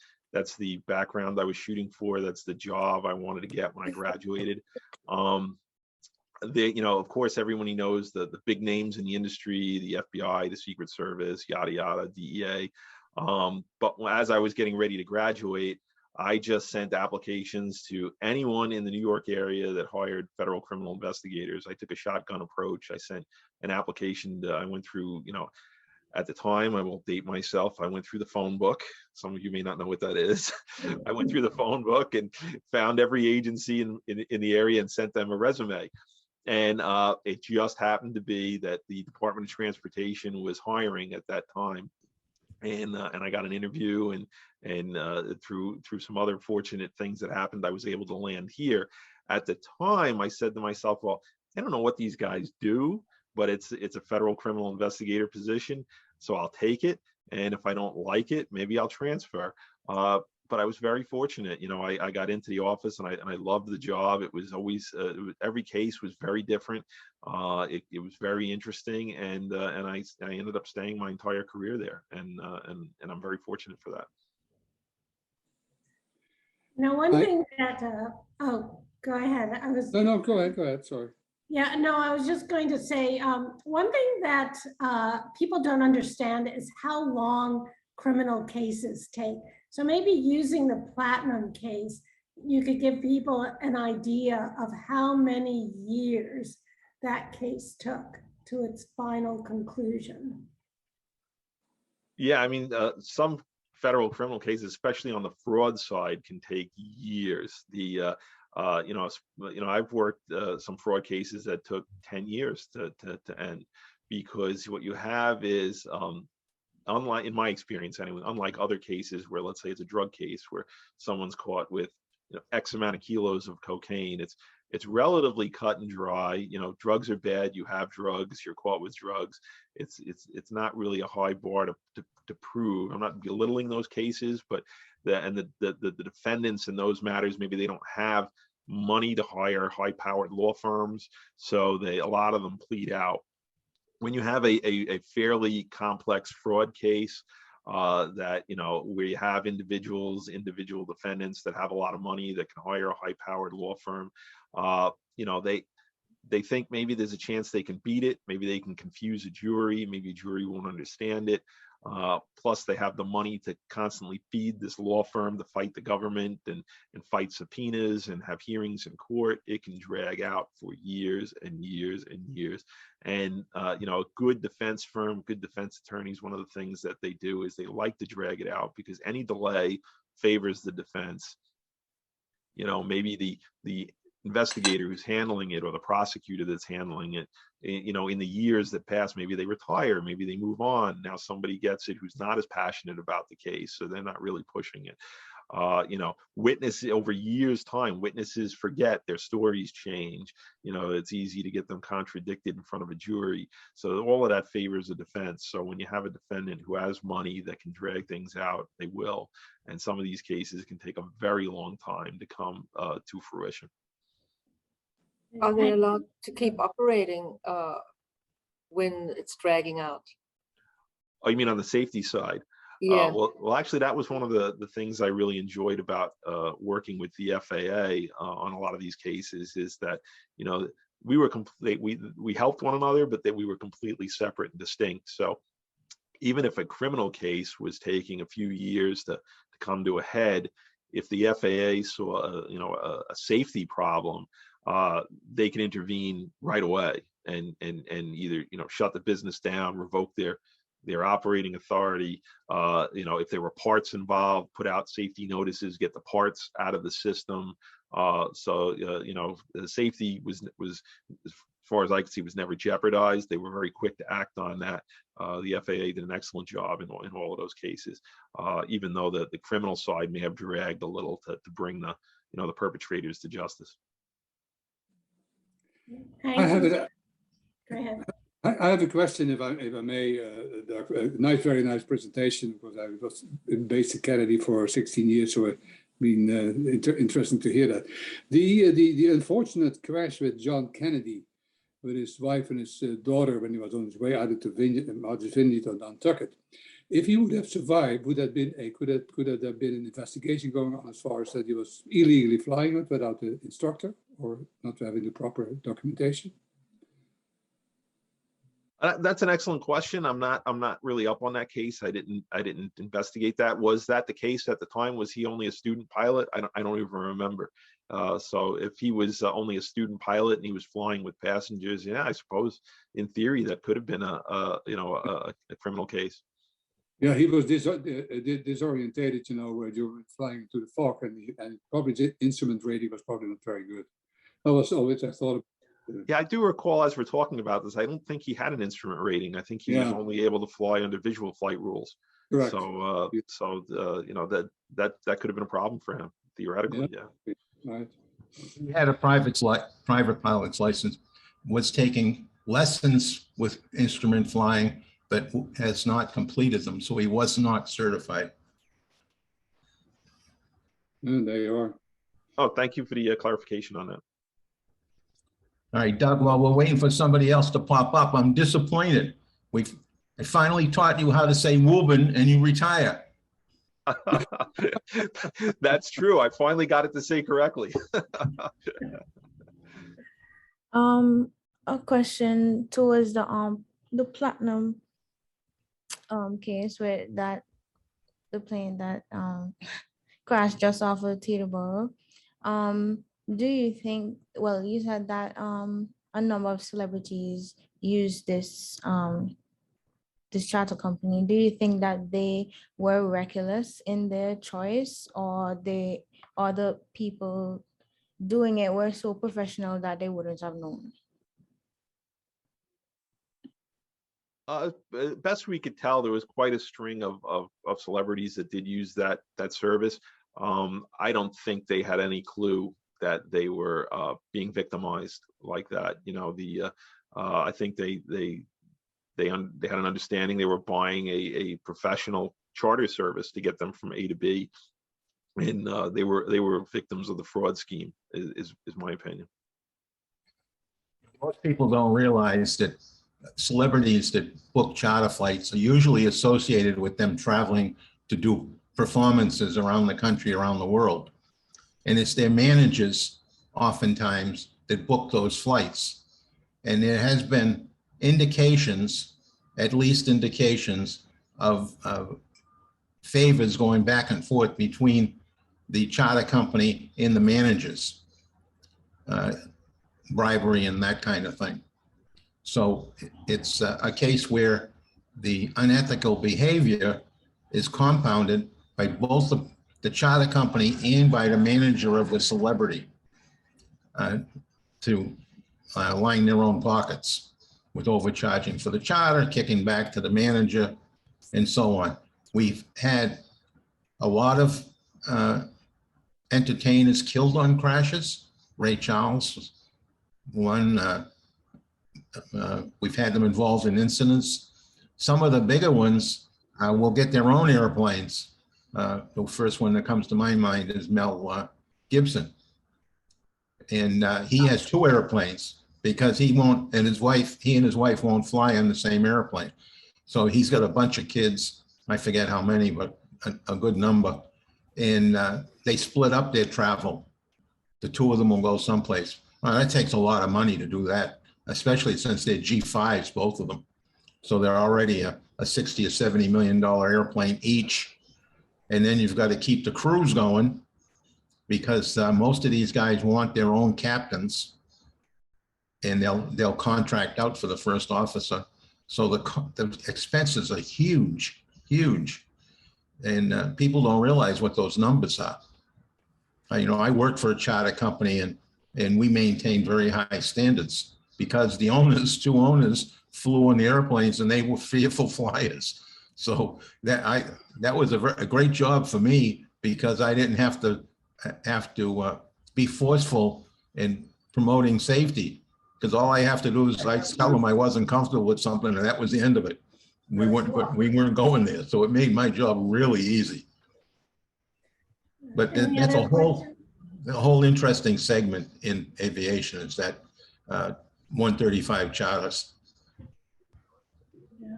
[SPEAKER 1] the background I was shooting for. That's the job I wanted to get when I graduated. Of course, everyone knows the big names in the industry, the FBI, the Secret Service, yada yada, DEA. But as I was getting ready to graduate, I just sent applications to anyone in the New York area that hired federal criminal investigators. I took a shotgun approach. I sent an application. I went through, at the time, I won't date myself, I went through the phone book. Some of you may not know what that is. I went through the phone book and found every agency in the area and sent them a resume. And it just happened to be that the Department of Transportation was hiring at that time. And I got an interview, and through some other fortunate things that happened, I was able to land here. At the time, I said to myself, well, I don't know what these guys do, but it's a federal criminal investigator position, so I'll take it. And if I don't like it, maybe I'll transfer. But I was very fortunate. I got into the office, and I loved the job. It was always every case was very different. It was very interesting, and I ended up staying my entire career there, and I'm very fortunate for that.
[SPEAKER 2] Now, one thing that, oh, go ahead.
[SPEAKER 5] No, go ahead, sorry.
[SPEAKER 2] Yeah, no, I was just going to say, one thing that people don't understand is how long criminal cases take. So maybe using the platinum case, you could give people an idea of how many years that case took to its final conclusion.
[SPEAKER 1] Yeah, I mean, some federal criminal cases, especially on the fraud side, can take years. I've worked some fraud cases that took 10 years to end, because what you have is, unlike, in my experience anyway, unlike other cases where, let's say it's a drug case where someone's caught with, X amount of kilos of cocaine, it's relatively cut and dry. Drugs are bad. You have drugs. You're caught with drugs. It's not really a high bar to prove. I'm not belittling those cases, but the defendants in those matters, maybe they don't have money to hire high-powered law firms, so a lot of them plead out. When you have a fairly complex fraud case, that, where you have individual defendants that have a lot of money that can hire a high-powered law firm, they think maybe there's a chance they can beat it. Maybe they can confuse a jury. Maybe a jury won't understand it. Plus, they have the money to constantly feed this law firm to fight the government and fight subpoenas and have hearings in court. It can drag out for years and years and years. And a good defense firm, good defense attorneys, one of the things that they do is they like to drag it out, because any delay favors the defense. Maybe the investigator who's handling it, or the prosecutor that's handling it, in the years that pass, maybe they retire, maybe they move on. Now somebody gets it who's not as passionate about the case, so they're not really pushing it. Witnesses, over years' time, witnesses forget, their stories change. It's easy to get them contradicted in front of a jury. So all of that favors the defense. So when you have a defendant who has money that can drag things out, they will. And some of these cases can take a very long time to come to fruition.
[SPEAKER 3] Are they allowed to keep operating when it's dragging out?
[SPEAKER 1] Oh, you mean on the safety side?
[SPEAKER 3] Yeah.
[SPEAKER 1] Well, actually, that was one of the things I really enjoyed about working with the FAA on a lot of these cases, is that, we were we helped one another, but that we were completely separate and distinct. So even if a criminal case was taking a few years to come to a head, if the FAA saw a safety problem, they can intervene right away and either shut the business down, revoke their operating authority. If there were parts involved, put out safety notices, get the parts out of the system. The safety was, as far as I could see, was never jeopardized. They were very quick to act on that. The FAA did an excellent job in all of those cases, even though the criminal side may have dragged a little to bring the perpetrators to justice.
[SPEAKER 2] Thank
[SPEAKER 5] I have
[SPEAKER 2] you.
[SPEAKER 5] a,
[SPEAKER 2] Go ahead.
[SPEAKER 5] I have a question, if I may. Very nice presentation, because I was in Basic Kennedy for 16 years, so it's been interesting to hear that. The unfortunate crash with John Kennedy, with his wife and his daughter, when he was on his way out to Martha's Vineyard on Nantucket. If he would have survived, would that been could that have been an investigation going on as far as that he was illegally flying it without the instructor, or not having the proper documentation?
[SPEAKER 1] That's an excellent question. I'm not really up on that case. I didn't investigate that. Was that the case at the time? Was he only a student pilot? I don't even remember. So if he was only a student pilot and he was flying with passengers, yeah, I suppose in theory that could have been a criminal case.
[SPEAKER 5] Yeah, he was disorientated, during flying to the fog, and probably the instrument rating was probably not very good. That was always, I thought.
[SPEAKER 1] Yeah, I do recall, as we're talking about this, I don't think he had an instrument rating. I think he was only able to fly under visual flight rules.
[SPEAKER 5] Correct.
[SPEAKER 1] So, that could have been a problem for him, theoretically. Yeah.
[SPEAKER 5] Right.
[SPEAKER 6] He had a private pilot's license, was taking lessons with instrument flying, but has not completed them, so he was not certified.
[SPEAKER 5] And there you are.
[SPEAKER 1] Oh, thank you for the clarification on that.
[SPEAKER 6] All right, Doug, while we're waiting for somebody else to pop up, I'm disappointed. I finally taught you how to say Woburn and you retire.
[SPEAKER 1] That's true. I finally got it to say correctly.
[SPEAKER 7] a question towards the platinum case where that the plane that crashed just off of Teterboro. Do you think, well, you said that a number of celebrities use this charter company. Do you think that they were reckless in their choice, or the people doing it were so professional that they wouldn't have known?
[SPEAKER 1] Best we could tell, there was quite a string of celebrities that did use that service. I don't think they had any clue that they were being victimized like that. You know, I think they had an understanding they were buying a professional charter service to get them from A to B, and they were victims of the fraud scheme. Is my opinion.
[SPEAKER 6] Most people don't realize that celebrities that book charter flights are usually associated with them traveling to do performances around the country, around the world. And it's their managers oftentimes that book those flights. And there has been indications, at least indications of favors going back and forth between the charter company and the managers, bribery and that kind of thing. So it's a case where the unethical behavior is compounded by both the charter company and by the manager of the celebrity to line their own pockets with overcharging for the charter, kicking back to the manager, and so on. We've had a lot of entertainers killed on crashes. Ray Charles, one. We've had them involved in incidents. Some of the bigger ones will get their own airplanes. The first one that comes to my mind is Mel Gibson. And he has 2 airplanes because he and his wife won't fly on the same airplane. So he's got a bunch of kids, I forget how many, but a good number. And they split up their travel. The 2 of them will go someplace. Well, that takes a lot of money to do that, especially since they're G5s, both of them. So they're already a $60 or $70 million airplane each. And then you've got to keep the crews going because most of these guys want their own captains, and they'll contract out for the first officer. So the expenses are huge, huge. And people don't realize what those numbers are. I work for a charter company, and we maintain very high standards because the 2 owners flew on the airplanes and they were fearful flyers. So that was a great job for me because I didn't have to be forceful in promoting safety, because all I have to do is I tell them I wasn't comfortable with something, and that was the end of it. We weren't going there, so it made my job really easy. But that's a whole interesting segment in aviation, is that 135 charters.
[SPEAKER 2] Yeah,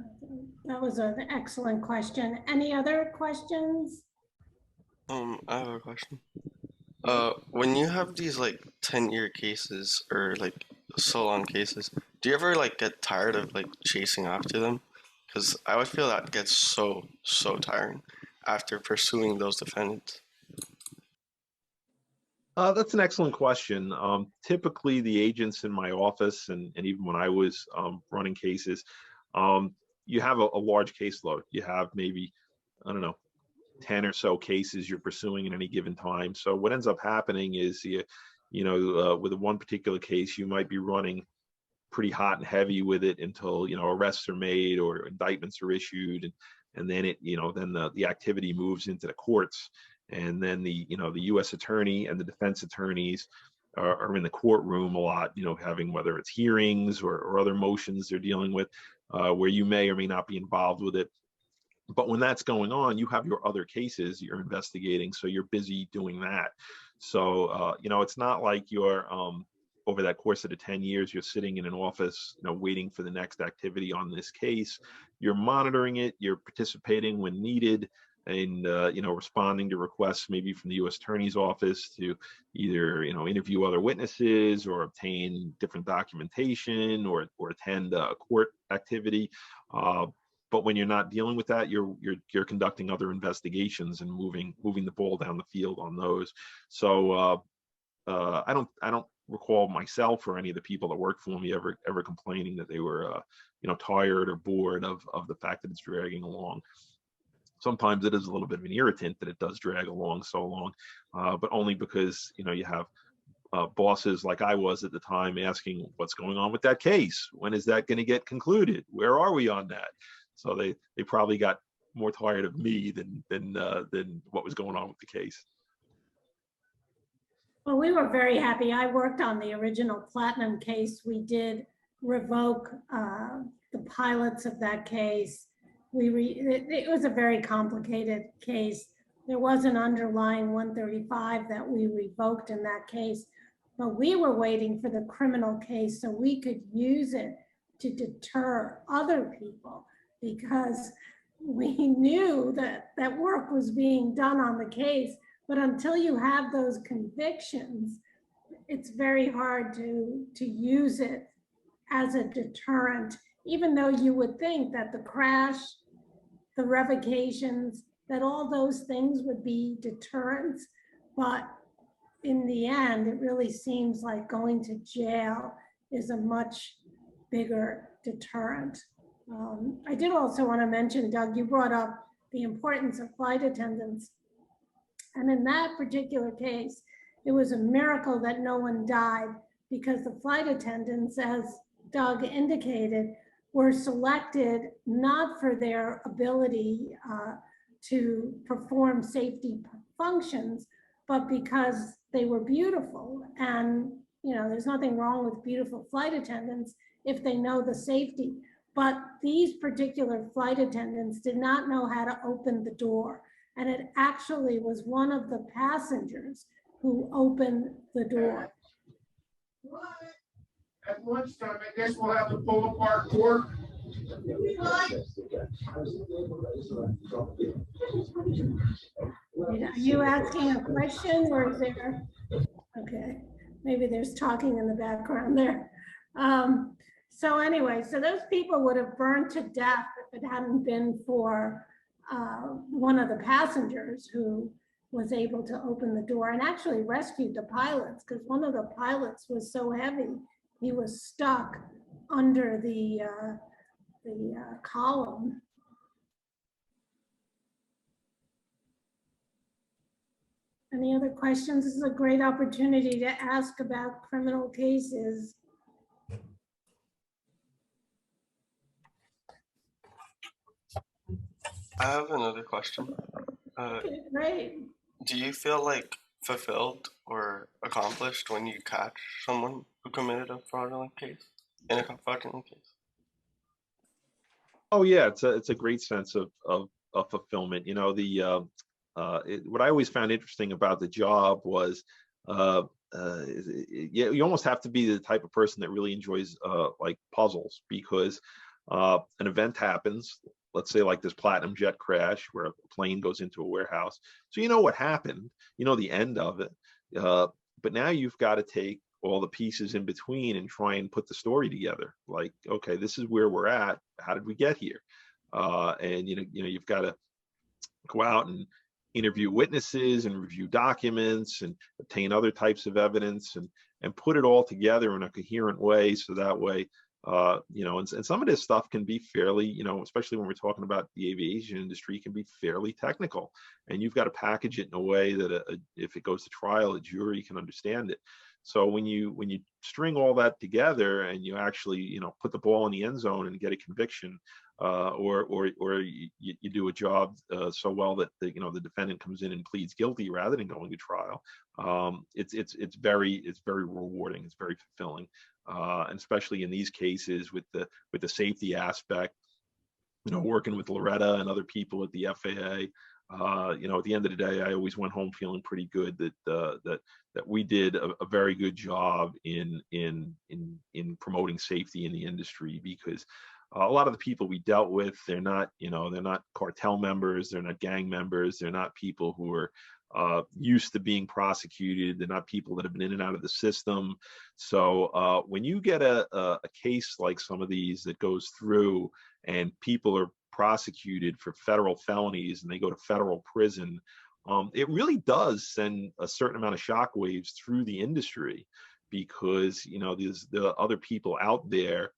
[SPEAKER 2] that was an excellent question. Any other questions?
[SPEAKER 8] I have a question. When you have these like 10-year cases or like so long cases, do you ever like get tired of like chasing after them? Because I would feel that gets so tiring after pursuing those defendants.
[SPEAKER 1] That's an excellent question. Typically, the agents in my office, and even when I was running cases, you have a large caseload. You have maybe, I don't know, 10 or so cases you're pursuing at any given time. So what ends up happening is, with one particular case, you might be running pretty hot and heavy with it until, arrests are made or indictments are issued. And then then the activity moves into the courts. And then the U.S. attorney and the defense attorneys are in the courtroom a lot, having, whether it's hearings or other motions they're dealing with, where you may or may not be involved with it. But when that's going on, you have your other cases you're investigating, so you're busy doing that. So, it's not like you're, over that course of the 10 years, you're sitting in an office, waiting for the next activity on this case. You're monitoring it, you're participating when needed. and responding to requests maybe from the U.S. Attorney's Office to either interview other witnesses or obtain different documentation or attend a court activity. But when you're not dealing with that, you're conducting other investigations and moving the ball down the field on those. So I don't recall myself or any of the people that worked for me ever complaining that they were tired or bored of the fact that it's dragging along. Sometimes it is a little bit of an irritant that it does drag along so long, but only because you have bosses like I was at the time asking what's going on with that case. When is that going to get concluded? Where are we on that? So they probably got more tired of me than what was going on with the case.
[SPEAKER 2] Well, we were very happy. I worked on the original Platinum case. We did revoke the pilots of that case. It was a very complicated case. There was an underlying 135 that we revoked in that case, but we were waiting for the criminal case so we could use it to deter other people, because we knew that work was being done on the case. But until you have those convictions, it's very hard to use it as a deterrent, even though you would think that the crash, the revocations, that all those things would be deterrents. But in the end, it really seems like going to jail is a much bigger deterrent. I did also want to mention, Doug, you brought up the importance of flight attendants. And in that particular case, it was a miracle that no one died, because the flight attendants, as Doug indicated, were selected not for their ability to perform safety functions, but because they were beautiful. And there's nothing wrong with beautiful flight attendants if they know the safety. But these particular flight attendants did not know how to open the door. And it actually was one of the passengers who opened the door.
[SPEAKER 9] At lunchtime, I guess we'll have to pull apart court.
[SPEAKER 2] Are you asking a question, or is there? Okay, maybe there's talking in the background there. So anyway, so those people would have burned to death if it hadn't been for one of the passengers who was able to open the door and actually rescued the pilots, because one of the pilots was so heavy, he was stuck under the column. Any other questions? This is a great opportunity to ask about criminal cases.
[SPEAKER 8] I have another question.
[SPEAKER 2] Okay, great.
[SPEAKER 8] Do you feel like fulfilled or accomplished when you catch someone who committed a fraudulent case in a fraudulent case?
[SPEAKER 1] Oh yeah, it's a great sense of fulfillment. What I always found interesting about the job was you almost have to be the type of person that really enjoys like puzzles, because an event happens, let's say like this Platinum jet crash where a plane goes into a warehouse. So you know what happened, you know the end of it, but now you've got to take all the pieces in between and try and put the story together. Like, okay, this is where we're at. How did we get here? And you've got to go out and interview witnesses and review documents and obtain other types of evidence and put it all together in a coherent way. So that way, and some of this stuff can be fairly, especially when we're talking about the aviation industry, can be fairly technical, and you've got to package it in a way that if it goes to trial, a jury can understand it. So when you string all that together and you actually, put the ball in the end zone and get a conviction, or you do a job so well that the defendant comes in and pleads guilty rather than going to trial, it's very rewarding. It's very fulfilling, and especially in these cases with the safety aspect. Working with Loretta and other people at the FAA. At the end of the day, I always went home feeling pretty good that we did a very good job in promoting safety in the industry, because a lot of the people we dealt with, they're not, they're not cartel members, they're not gang members, they're not people who are used to being prosecuted, they're not people that have been in and out of the system. So when you get a case like some of these that goes through and people are prosecuted for federal felonies and they go to federal prison, it really does send a certain amount of shockwaves through the industry, because there's the other people out there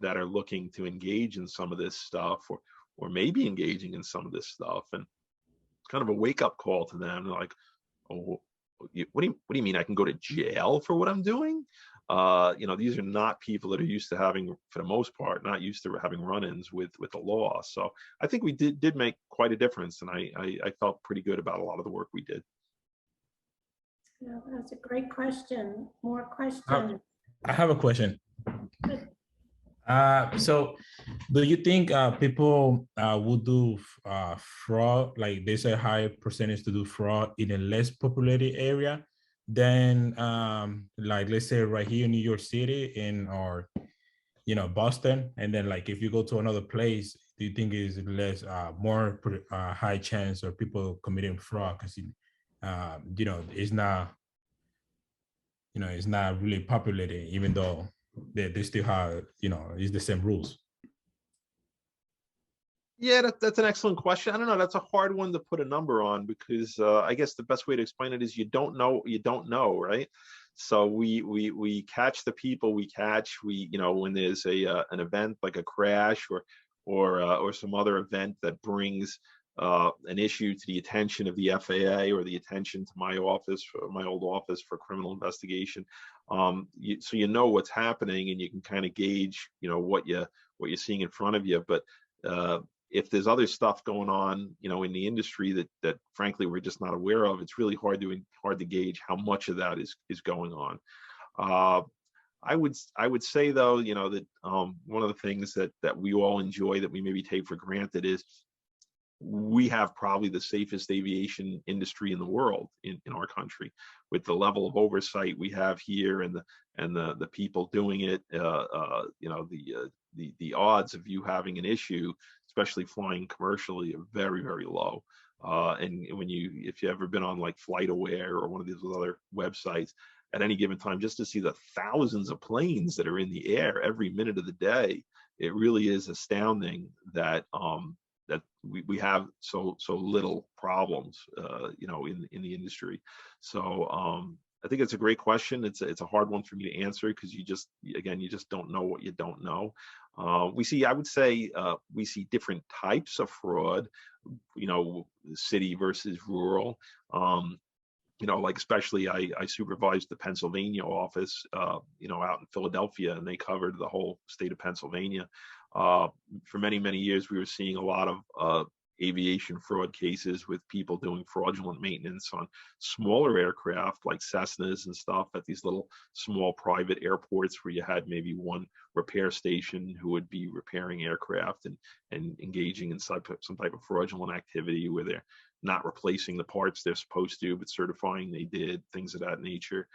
[SPEAKER 1] that are looking to engage in some of this stuff, or maybe engaging in some of this stuff, and it's kind of a wake-up call to them. They're like, oh, what do you mean I can go to jail for what I'm doing? These are not people that are used to having, for the most part, not used to having run-ins with the law. So I think we did make quite a difference, and I felt pretty good about a lot of the work we did.
[SPEAKER 2] Yeah, that's a great question. More questions?
[SPEAKER 10] I have a question. So do you think people would do fraud, like there's a high percentage to do fraud in a less populated area than like, let's say right here in New York City or Boston, and then like if you go to another place, do you think is less more high chance of people committing fraud because it's not it's not really populated, even though they still have it's the same rules?
[SPEAKER 1] Yeah, that's an excellent question. I don't know. That's a hard one to put a number on, because I guess the best way to explain it is you don't know, right? So we catch the people we catch. When there's an event like a crash or some other event that brings an issue to the attention of the FAA or the attention to my office, my old office for criminal investigation. So what's happening, and you can kind of gauge what you're seeing in front of you. But if there's other stuff going on, in the industry that frankly we're just not aware of, it's really hard to gauge how much of that is going on. I would say though, that one of the things that we all enjoy that we maybe take for granted is we have probably the safest aviation industry in the world in our country, with the level of oversight we have here and the people doing it. The odds of you having an issue, especially flying commercially, are very, very low. And if you've ever been on like FlightAware or one of these other websites, at any given time, just to see the thousands of planes that are in the air every minute of the day, it really is astounding that that we have so little problems, in the industry. So I think it's a great question. It's a hard one for me to answer, because you just don't know what you don't know. I would say we see different types of fraud, city versus rural. Like especially I supervised the Pennsylvania office, out in Philadelphia, and they covered the whole state of Pennsylvania. For many, many years, we were seeing a lot of aviation fraud cases with people doing fraudulent maintenance on smaller aircraft like Cessnas and stuff at these little small private airports, where you had maybe one repair station who would be repairing aircraft and engaging in some type of fraudulent activity where they're not replacing the parts they're supposed to, but certifying they did, things of that nature.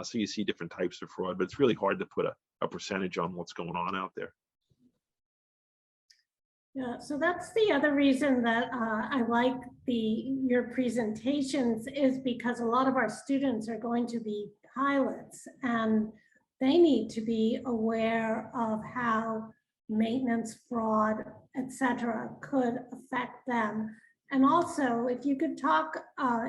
[SPEAKER 1] So you see different types of fraud, but it's really hard to put a percentage on what's going on out there.
[SPEAKER 2] Yeah, so that's the other reason that I like your presentations, is because a lot of our students are going to be pilots, and they need to be aware of how maintenance, fraud, etc., could affect them. And also, if you could talk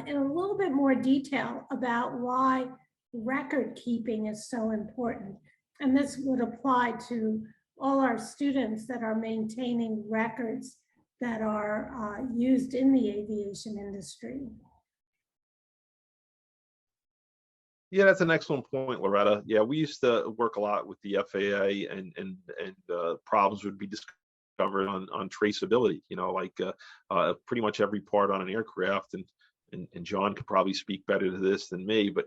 [SPEAKER 2] in a little bit more detail about why record keeping is so important. And this would apply to all our students that are maintaining records that are used in the aviation industry.
[SPEAKER 1] Yeah, that's an excellent point, Loretta. Yeah, we used to work a lot with the FAA, and problems would be discovered on traceability. Pretty much every part on an aircraft, and John could probably speak better to this than me, but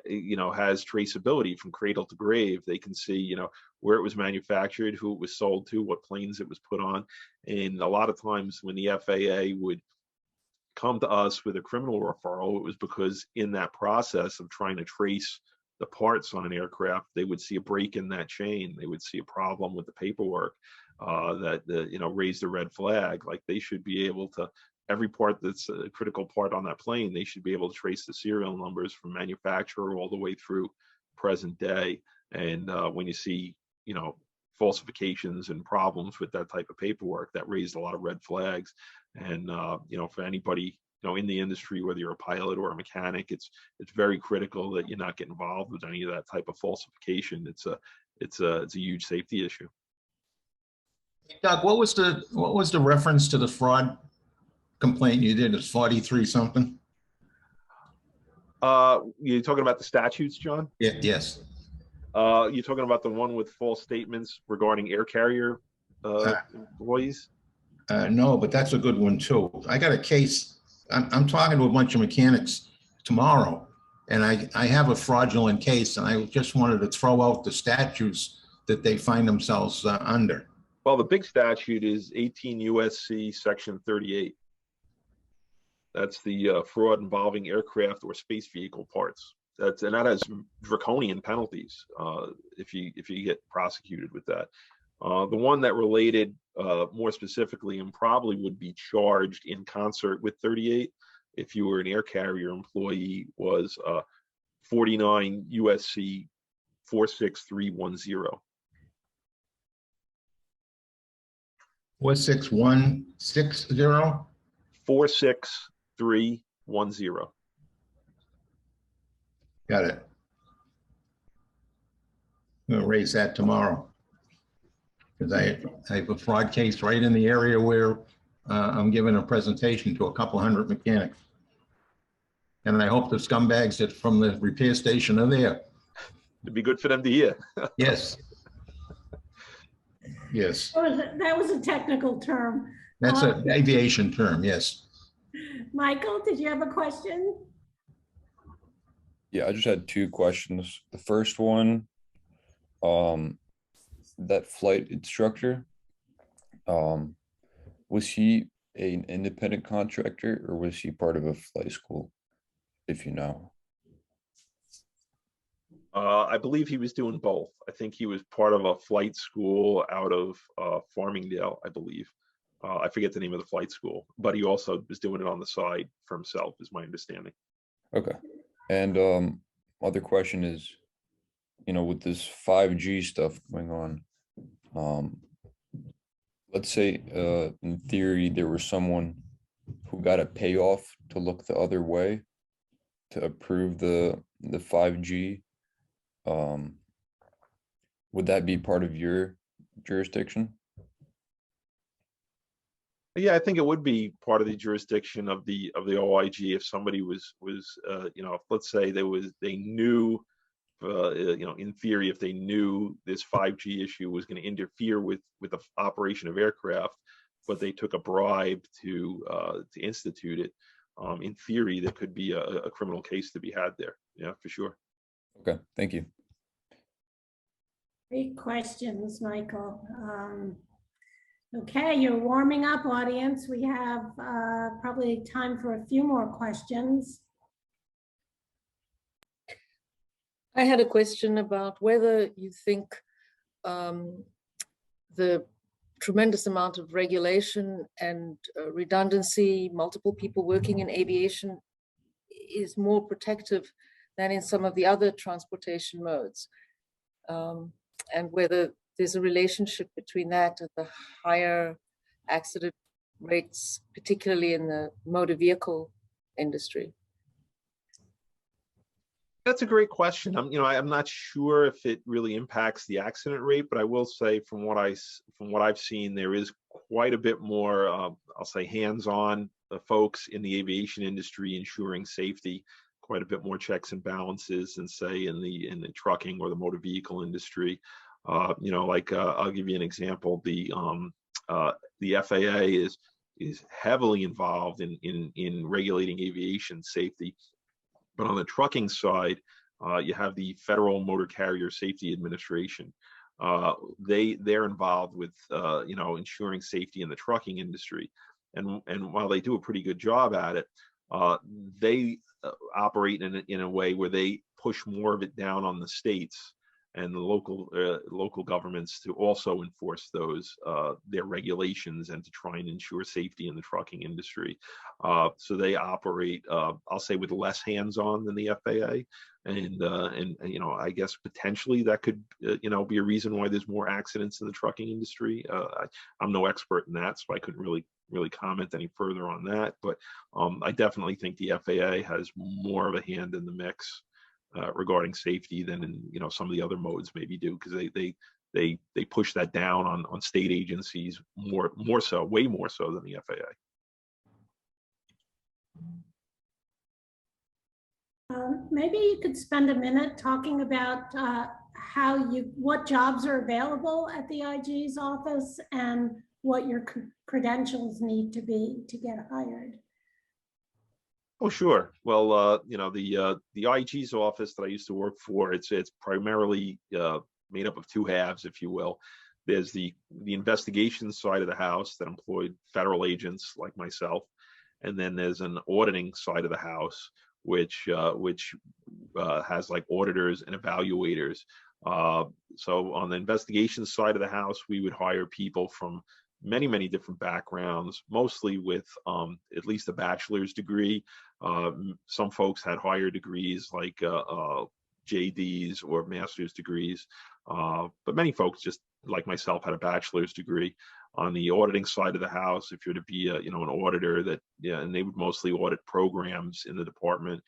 [SPEAKER 1] has traceability from cradle to grave. They can see, where it was manufactured, who it was sold to, what planes it was put on. And a lot of times when the FAA would come to us with a criminal referral, it was because in that process of trying to trace the parts on an aircraft, they would see a break in that chain. They would see a problem with the paperwork. that raise the red flag. Like they should be able to, every part that's a critical part on that plane, they should be able to trace the serial numbers from manufacturer all the way through present day. And when you see, falsifications and problems with that type of paperwork, that raised a lot of red flags. And for anybody in the industry, whether you're a pilot or a mechanic, it's very critical that you not get involved with any of that type of falsification. It's a huge safety issue.
[SPEAKER 6] Doug, what was the reference to the fraud complaint you did? It's 43 something?
[SPEAKER 1] You're talking about the statutes, John?
[SPEAKER 6] Yeah, yes.
[SPEAKER 1] You're talking about the one with false statements regarding air carrier employees?
[SPEAKER 6] No, but that's a good one too. I got a case. I'm talking to a bunch of mechanics tomorrow, and I have a fraudulent case, and I just wanted to throw out the statutes that they find themselves under.
[SPEAKER 1] Well, the big statute is 18 USC section 38. That's the fraud involving aircraft or space vehicle parts. That has draconian penalties if you get prosecuted with that. The one that related more specifically and probably would be charged in concert with 38 if you were an air carrier employee was 49 USC 46310.
[SPEAKER 6] 46160?
[SPEAKER 1] 46310.
[SPEAKER 6] Got it. I'm gonna raise that tomorrow. Because I have a fraud case right in the area where I'm giving a presentation to a couple hundred mechanics. And I hope the scumbags that from the repair station are there.
[SPEAKER 1] It'd be good for them to hear.
[SPEAKER 6] Yes. Yes,
[SPEAKER 2] That was a technical term.
[SPEAKER 6] that's an aviation term, yes.
[SPEAKER 2] Michael, did you have a question?
[SPEAKER 11] Yeah, I just had two questions. The first one, that flight instructor, was he an independent contractor or was he part of a flight school, if you know?
[SPEAKER 1] I believe he was doing both. I think he was part of a flight school out of Farmingdale, I believe. I forget the name of the flight school, but he also was doing it on the side for himself, is my understanding.
[SPEAKER 11] Okay. And other question is, with this 5G stuff going on, let's say in theory there was someone who got a payoff to look the other way to approve the 5G. Would that be part of your jurisdiction?
[SPEAKER 1] Yeah, I think it would be part of the jurisdiction of the OIG if somebody was let's say they knew, in theory, if they knew this 5G issue was going to interfere with the operation of aircraft, but they took a bribe to institute it. In theory, there could be a criminal case to be had there. Yeah, for sure.
[SPEAKER 11] Okay, thank you.
[SPEAKER 2] Great questions, Michael. Okay, you're warming up, audience. We have probably time for a few more questions.
[SPEAKER 3] I had a question about whether you think the tremendous amount of regulation and redundancy, multiple people working in aviation is more protective than in some of the other transportation modes. And whether there's a relationship between that and the higher accident rates, particularly in the motor vehicle industry.
[SPEAKER 1] That's a great question. I'm not sure if it really impacts the accident rate, but I will say from what I've seen, there is quite a bit more, I'll say, hands-on folks in the aviation industry ensuring safety. Quite a bit more checks and balances than say in the trucking or the motor vehicle industry. I'll give you an example. The FAA is heavily involved in regulating aviation safety. But on the trucking side, you have the Federal Motor Carrier Safety Administration. They're involved with ensuring safety in the trucking industry, and while they do a pretty good job at it, they operate in a way where they push more of it down on the states and the local governments to also enforce those their regulations and to try and ensure safety in the trucking industry. So they operate, I'll say, with less hands-on than the FAA, and I guess potentially that could be a reason why there's more accidents in the trucking industry. I'm no expert in that, so I couldn't really comment any further on that. But I definitely think the FAA has more of a hand in the mix regarding safety than in some of the other modes maybe do, because they push that down on state agencies more so, way more so than the FAA.
[SPEAKER 2] Maybe you could spend a minute talking about what jobs are available at the IG's office and what your credentials need to be to get hired.
[SPEAKER 1] Oh, sure. Well, the IG's office that I used to work for, it's primarily made up of two halves, if you will. There's the investigation side of the house that employed federal agents like myself, and then there's an auditing side of the house, which has like auditors and evaluators. So on the investigation side of the house, we would hire people from many different backgrounds, mostly with at least a bachelor's degree. Some folks had higher degrees like JDs or master's degrees, but many folks, just like myself, had a bachelor's degree. On the auditing side of the house, if you're to be an auditor, and they would mostly audit programs in the department.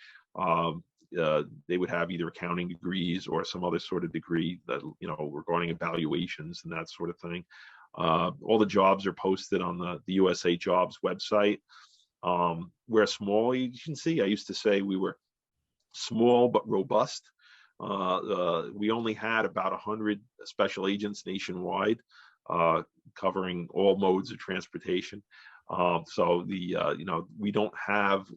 [SPEAKER 1] They would have either accounting degrees or some other sort of degree that regarding evaluations and that sort of thing. All the jobs are posted on the USA Jobs website. We're a small agency. I used to say we were small but robust. We only had about 100 special agents nationwide, covering all modes of transportation. So we don't have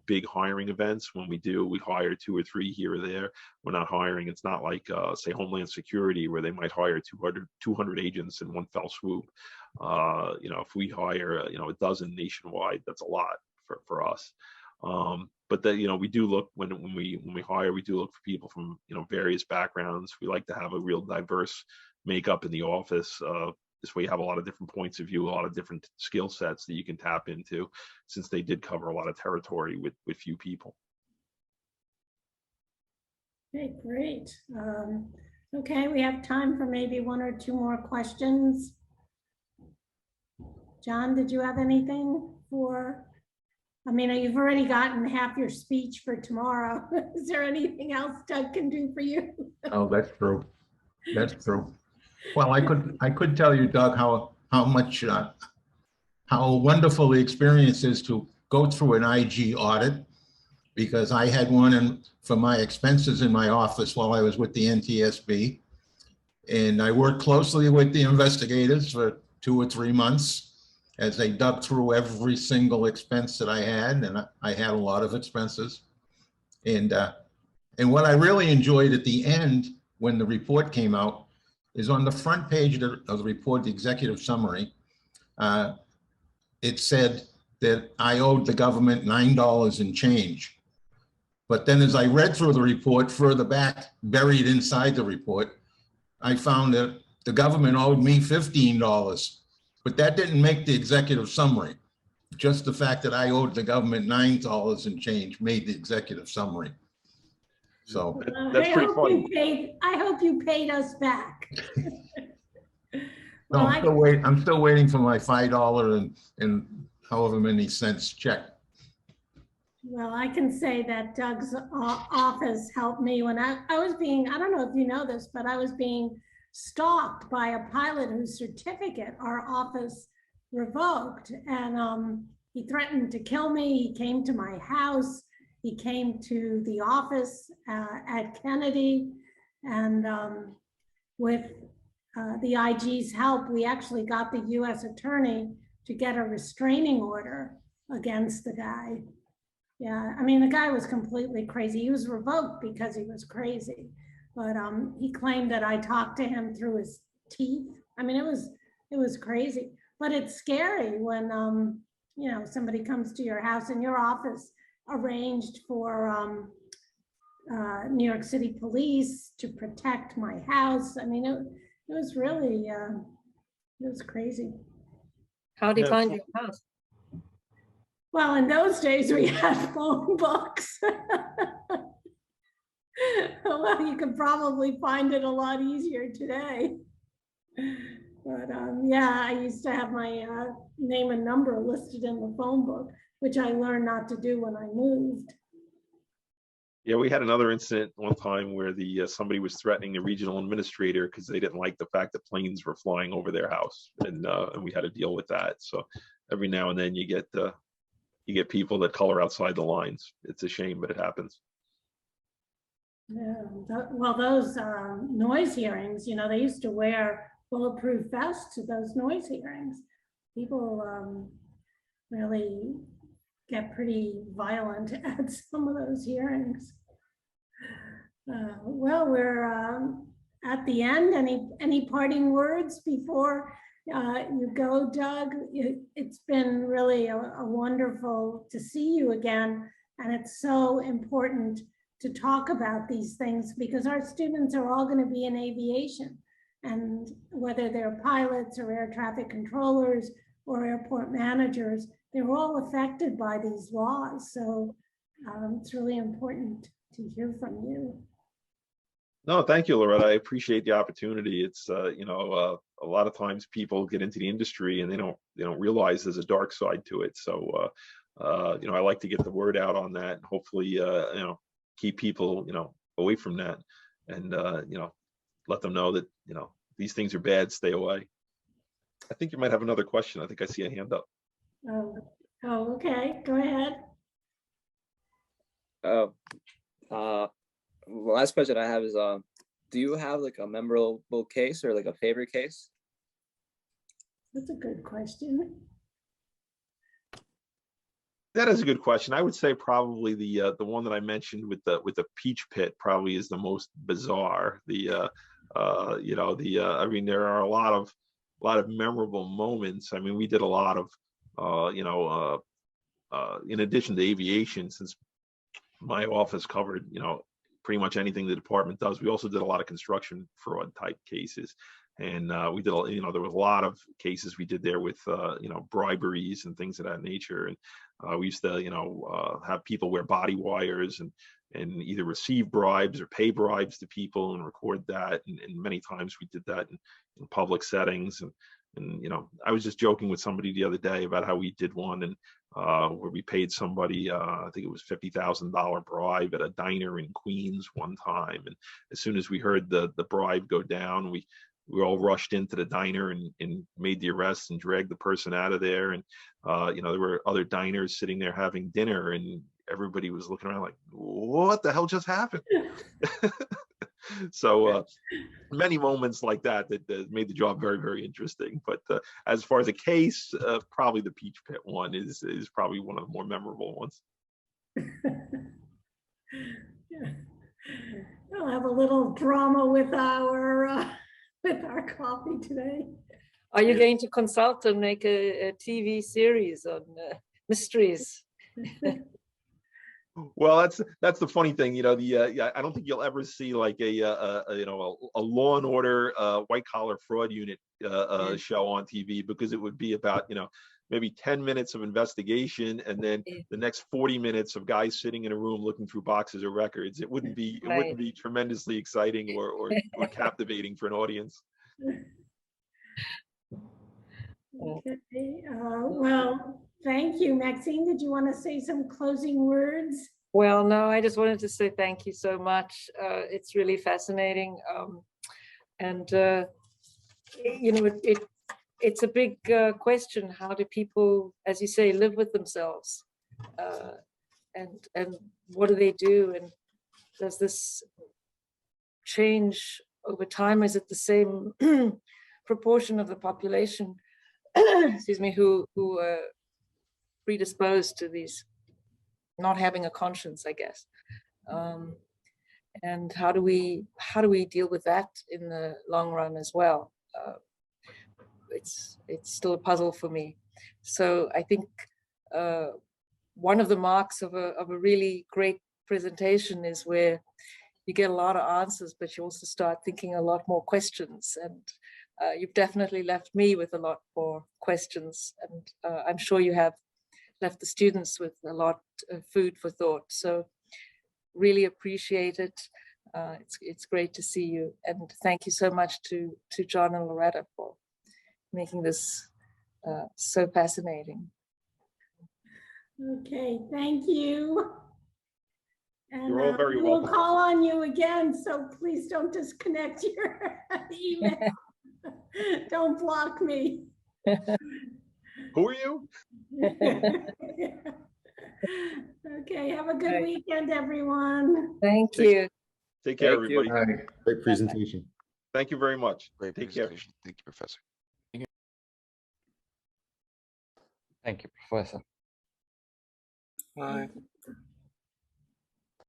[SPEAKER 1] big hiring events. When we do, we hire 2 or 3 here or there. We're not hiring. It's not like say Homeland Security, where they might hire 200 agents in one fell swoop. If we hire a dozen nationwide, that's a lot for us. But we do look when we hire, we do look for people from various backgrounds. We like to have a real diverse makeup in the office. This way you have a lot of different points of view, a lot of different skill sets that you can tap into, since they did cover a lot of territory with few people.
[SPEAKER 2] Okay, great. Okay, we have time for maybe 1 or 2 more questions. John, did you have anything for? I mean, you've already gotten half your speech for tomorrow. Is there anything else Doug can do for you?
[SPEAKER 6] Oh, that's true. That's true. Well, I could tell you, Doug, how wonderful the experience is to go through an IG audit, because I had one for my expenses in my office while I was with the NTSB, and I worked closely with the investigators for 2 or 3 months as they dug through every single expense that I had, and I had a lot of expenses. And what I really enjoyed at the end, when the report came out, is on the front page of the report, the executive summary. It said that I owed the government $9 and change. But then as I read through the report further back, buried inside the report, I found that the government owed me $15. But that didn't make the executive summary. Just the fact that I owed the government $9 and change made the executive summary. So
[SPEAKER 1] that's pretty funny.
[SPEAKER 2] I hope you paid us back.
[SPEAKER 6] No, I'm still waiting for my $5 and however many cents check.
[SPEAKER 2] Well, I can say that Doug's office helped me when I was being, I don't know if you know this, but I was being stalked by a pilot whose certificate our office revoked. And he threatened to kill me. He came to my house. He came to the office at Kennedy. And with the IG's help, we actually got the US attorney to get a restraining order against the guy. Yeah, I mean, the guy was completely crazy. He was revoked because he was crazy. But he claimed that I talked to him through his teeth. I mean, it was crazy. But it's scary when somebody comes to your house and your office arranged for New York City Police to protect my house. I mean, it was really, it was crazy.
[SPEAKER 3] How do you
[SPEAKER 1] Yeah,
[SPEAKER 3] find
[SPEAKER 1] so-
[SPEAKER 3] your house?
[SPEAKER 2] Well, in those days we had phone books. Well, you could probably find it a lot easier today. But yeah, I used to have my name and number listed in the phone book, which I learned not to do when I moved.
[SPEAKER 1] Yeah, we had another incident one time where somebody was threatening the regional administrator because they didn't like the fact that planes were flying over their house, and we had to deal with that. So every now and then you get people that color outside the lines. It's a shame, but it happens.
[SPEAKER 2] Yeah, well, those noise hearings, you know, they used to wear bulletproof vests to those noise hearings. People really get pretty violent at some of those hearings. Well, we're at the end. Any parting words before you go, Doug? It's been really a wonderful to see you again, and it's so important to talk about these things because our students are all going to be in aviation, and whether they're pilots or air traffic controllers or airport managers, they're all affected by these laws. So it's really important to hear from you.
[SPEAKER 1] No, thank you, Loretta. I appreciate the opportunity. It's a lot of times people get into the industry and they don't realize there's a dark side to it. So I like to get the word out on that, and hopefully keep people away from that, and let them know that these things are bad. Stay away. I think you might have another question. I think I see a hand up.
[SPEAKER 2] Oh, okay. Go ahead.
[SPEAKER 4] The last question I have is, do you have like a memorable case or like a favorite case?
[SPEAKER 2] That's a good question.
[SPEAKER 1] That is a good question. I would say probably the one that I mentioned with the peach pit probably is the most bizarre. I mean, there are a lot of memorable moments. I mean, we did a lot of in addition to aviation, since my office covered pretty much anything the department does. We also did a lot of construction fraud type cases, and we did there was a lot of cases we did there with briberies and things of that nature. And we used to have people wear body wires and either receive bribes or pay bribes to people and record that. And many times we did that in public settings. And I was just joking with somebody the other day about how we did one and where we paid somebody, I think it was $50,000 bribe at a diner in Queens one time. And as soon as we heard the bribe go down, we all rushed into the diner and made the arrest and dragged the person out of there. And there were other diners sitting there having dinner, and everybody was looking around like, what the hell just happened? So many moments like that made the job very, very interesting. But as far as a case, probably the peach pit one is probably one of the more memorable ones.
[SPEAKER 2] We'll have a little drama with our coffee today.
[SPEAKER 3] Are you going to consult and make a TV series on mysteries?
[SPEAKER 1] Well, that's the funny thing, I don't think you'll ever see like a Law and Order white collar fraud unit show on TV, because it would be about maybe 10 minutes of investigation and then the next 40 minutes of guys sitting in a room looking through boxes of records. It wouldn't be tremendously exciting or captivating for an audience.
[SPEAKER 2] Okay. Well, thank you, Maxine. Did you want to say some closing words?
[SPEAKER 3] Well, no, I just wanted to say thank you so much. It's really fascinating. It's a big question. How do people, as you say, live with themselves? And what do they do? And does this change over time? Is it the same proportion of the population, excuse me, who are predisposed to these not having a conscience, I guess? And how do we deal with that in the long run as well? It's still a puzzle for me. So I think one of the marks of a really great presentation is where you get a lot of answers, but you also start thinking a lot more questions. And you've definitely left me with a lot more questions. And I'm sure you have left the students with a lot of food for thought. So really appreciate it. It's great to see you. And thank you so much to John and Loretta for making this so fascinating.
[SPEAKER 2] Okay, thank you. And
[SPEAKER 1] You're all very
[SPEAKER 2] we'll
[SPEAKER 1] welcome.
[SPEAKER 2] call on you again, so please don't disconnect your email. Don't block me.
[SPEAKER 1] Who are you?
[SPEAKER 2] Okay, have a good
[SPEAKER 3] Right.
[SPEAKER 2] weekend, everyone.
[SPEAKER 3] Thank
[SPEAKER 1] Take-
[SPEAKER 3] you.
[SPEAKER 1] Take care,
[SPEAKER 4] Thank you.
[SPEAKER 1] everybody.
[SPEAKER 6] Great presentation.
[SPEAKER 1] Thank you very much.
[SPEAKER 12] Great
[SPEAKER 1] Take care.
[SPEAKER 12] presentation. Thank you, Professor.
[SPEAKER 11] Thank you, Professor.
[SPEAKER 8] Bye.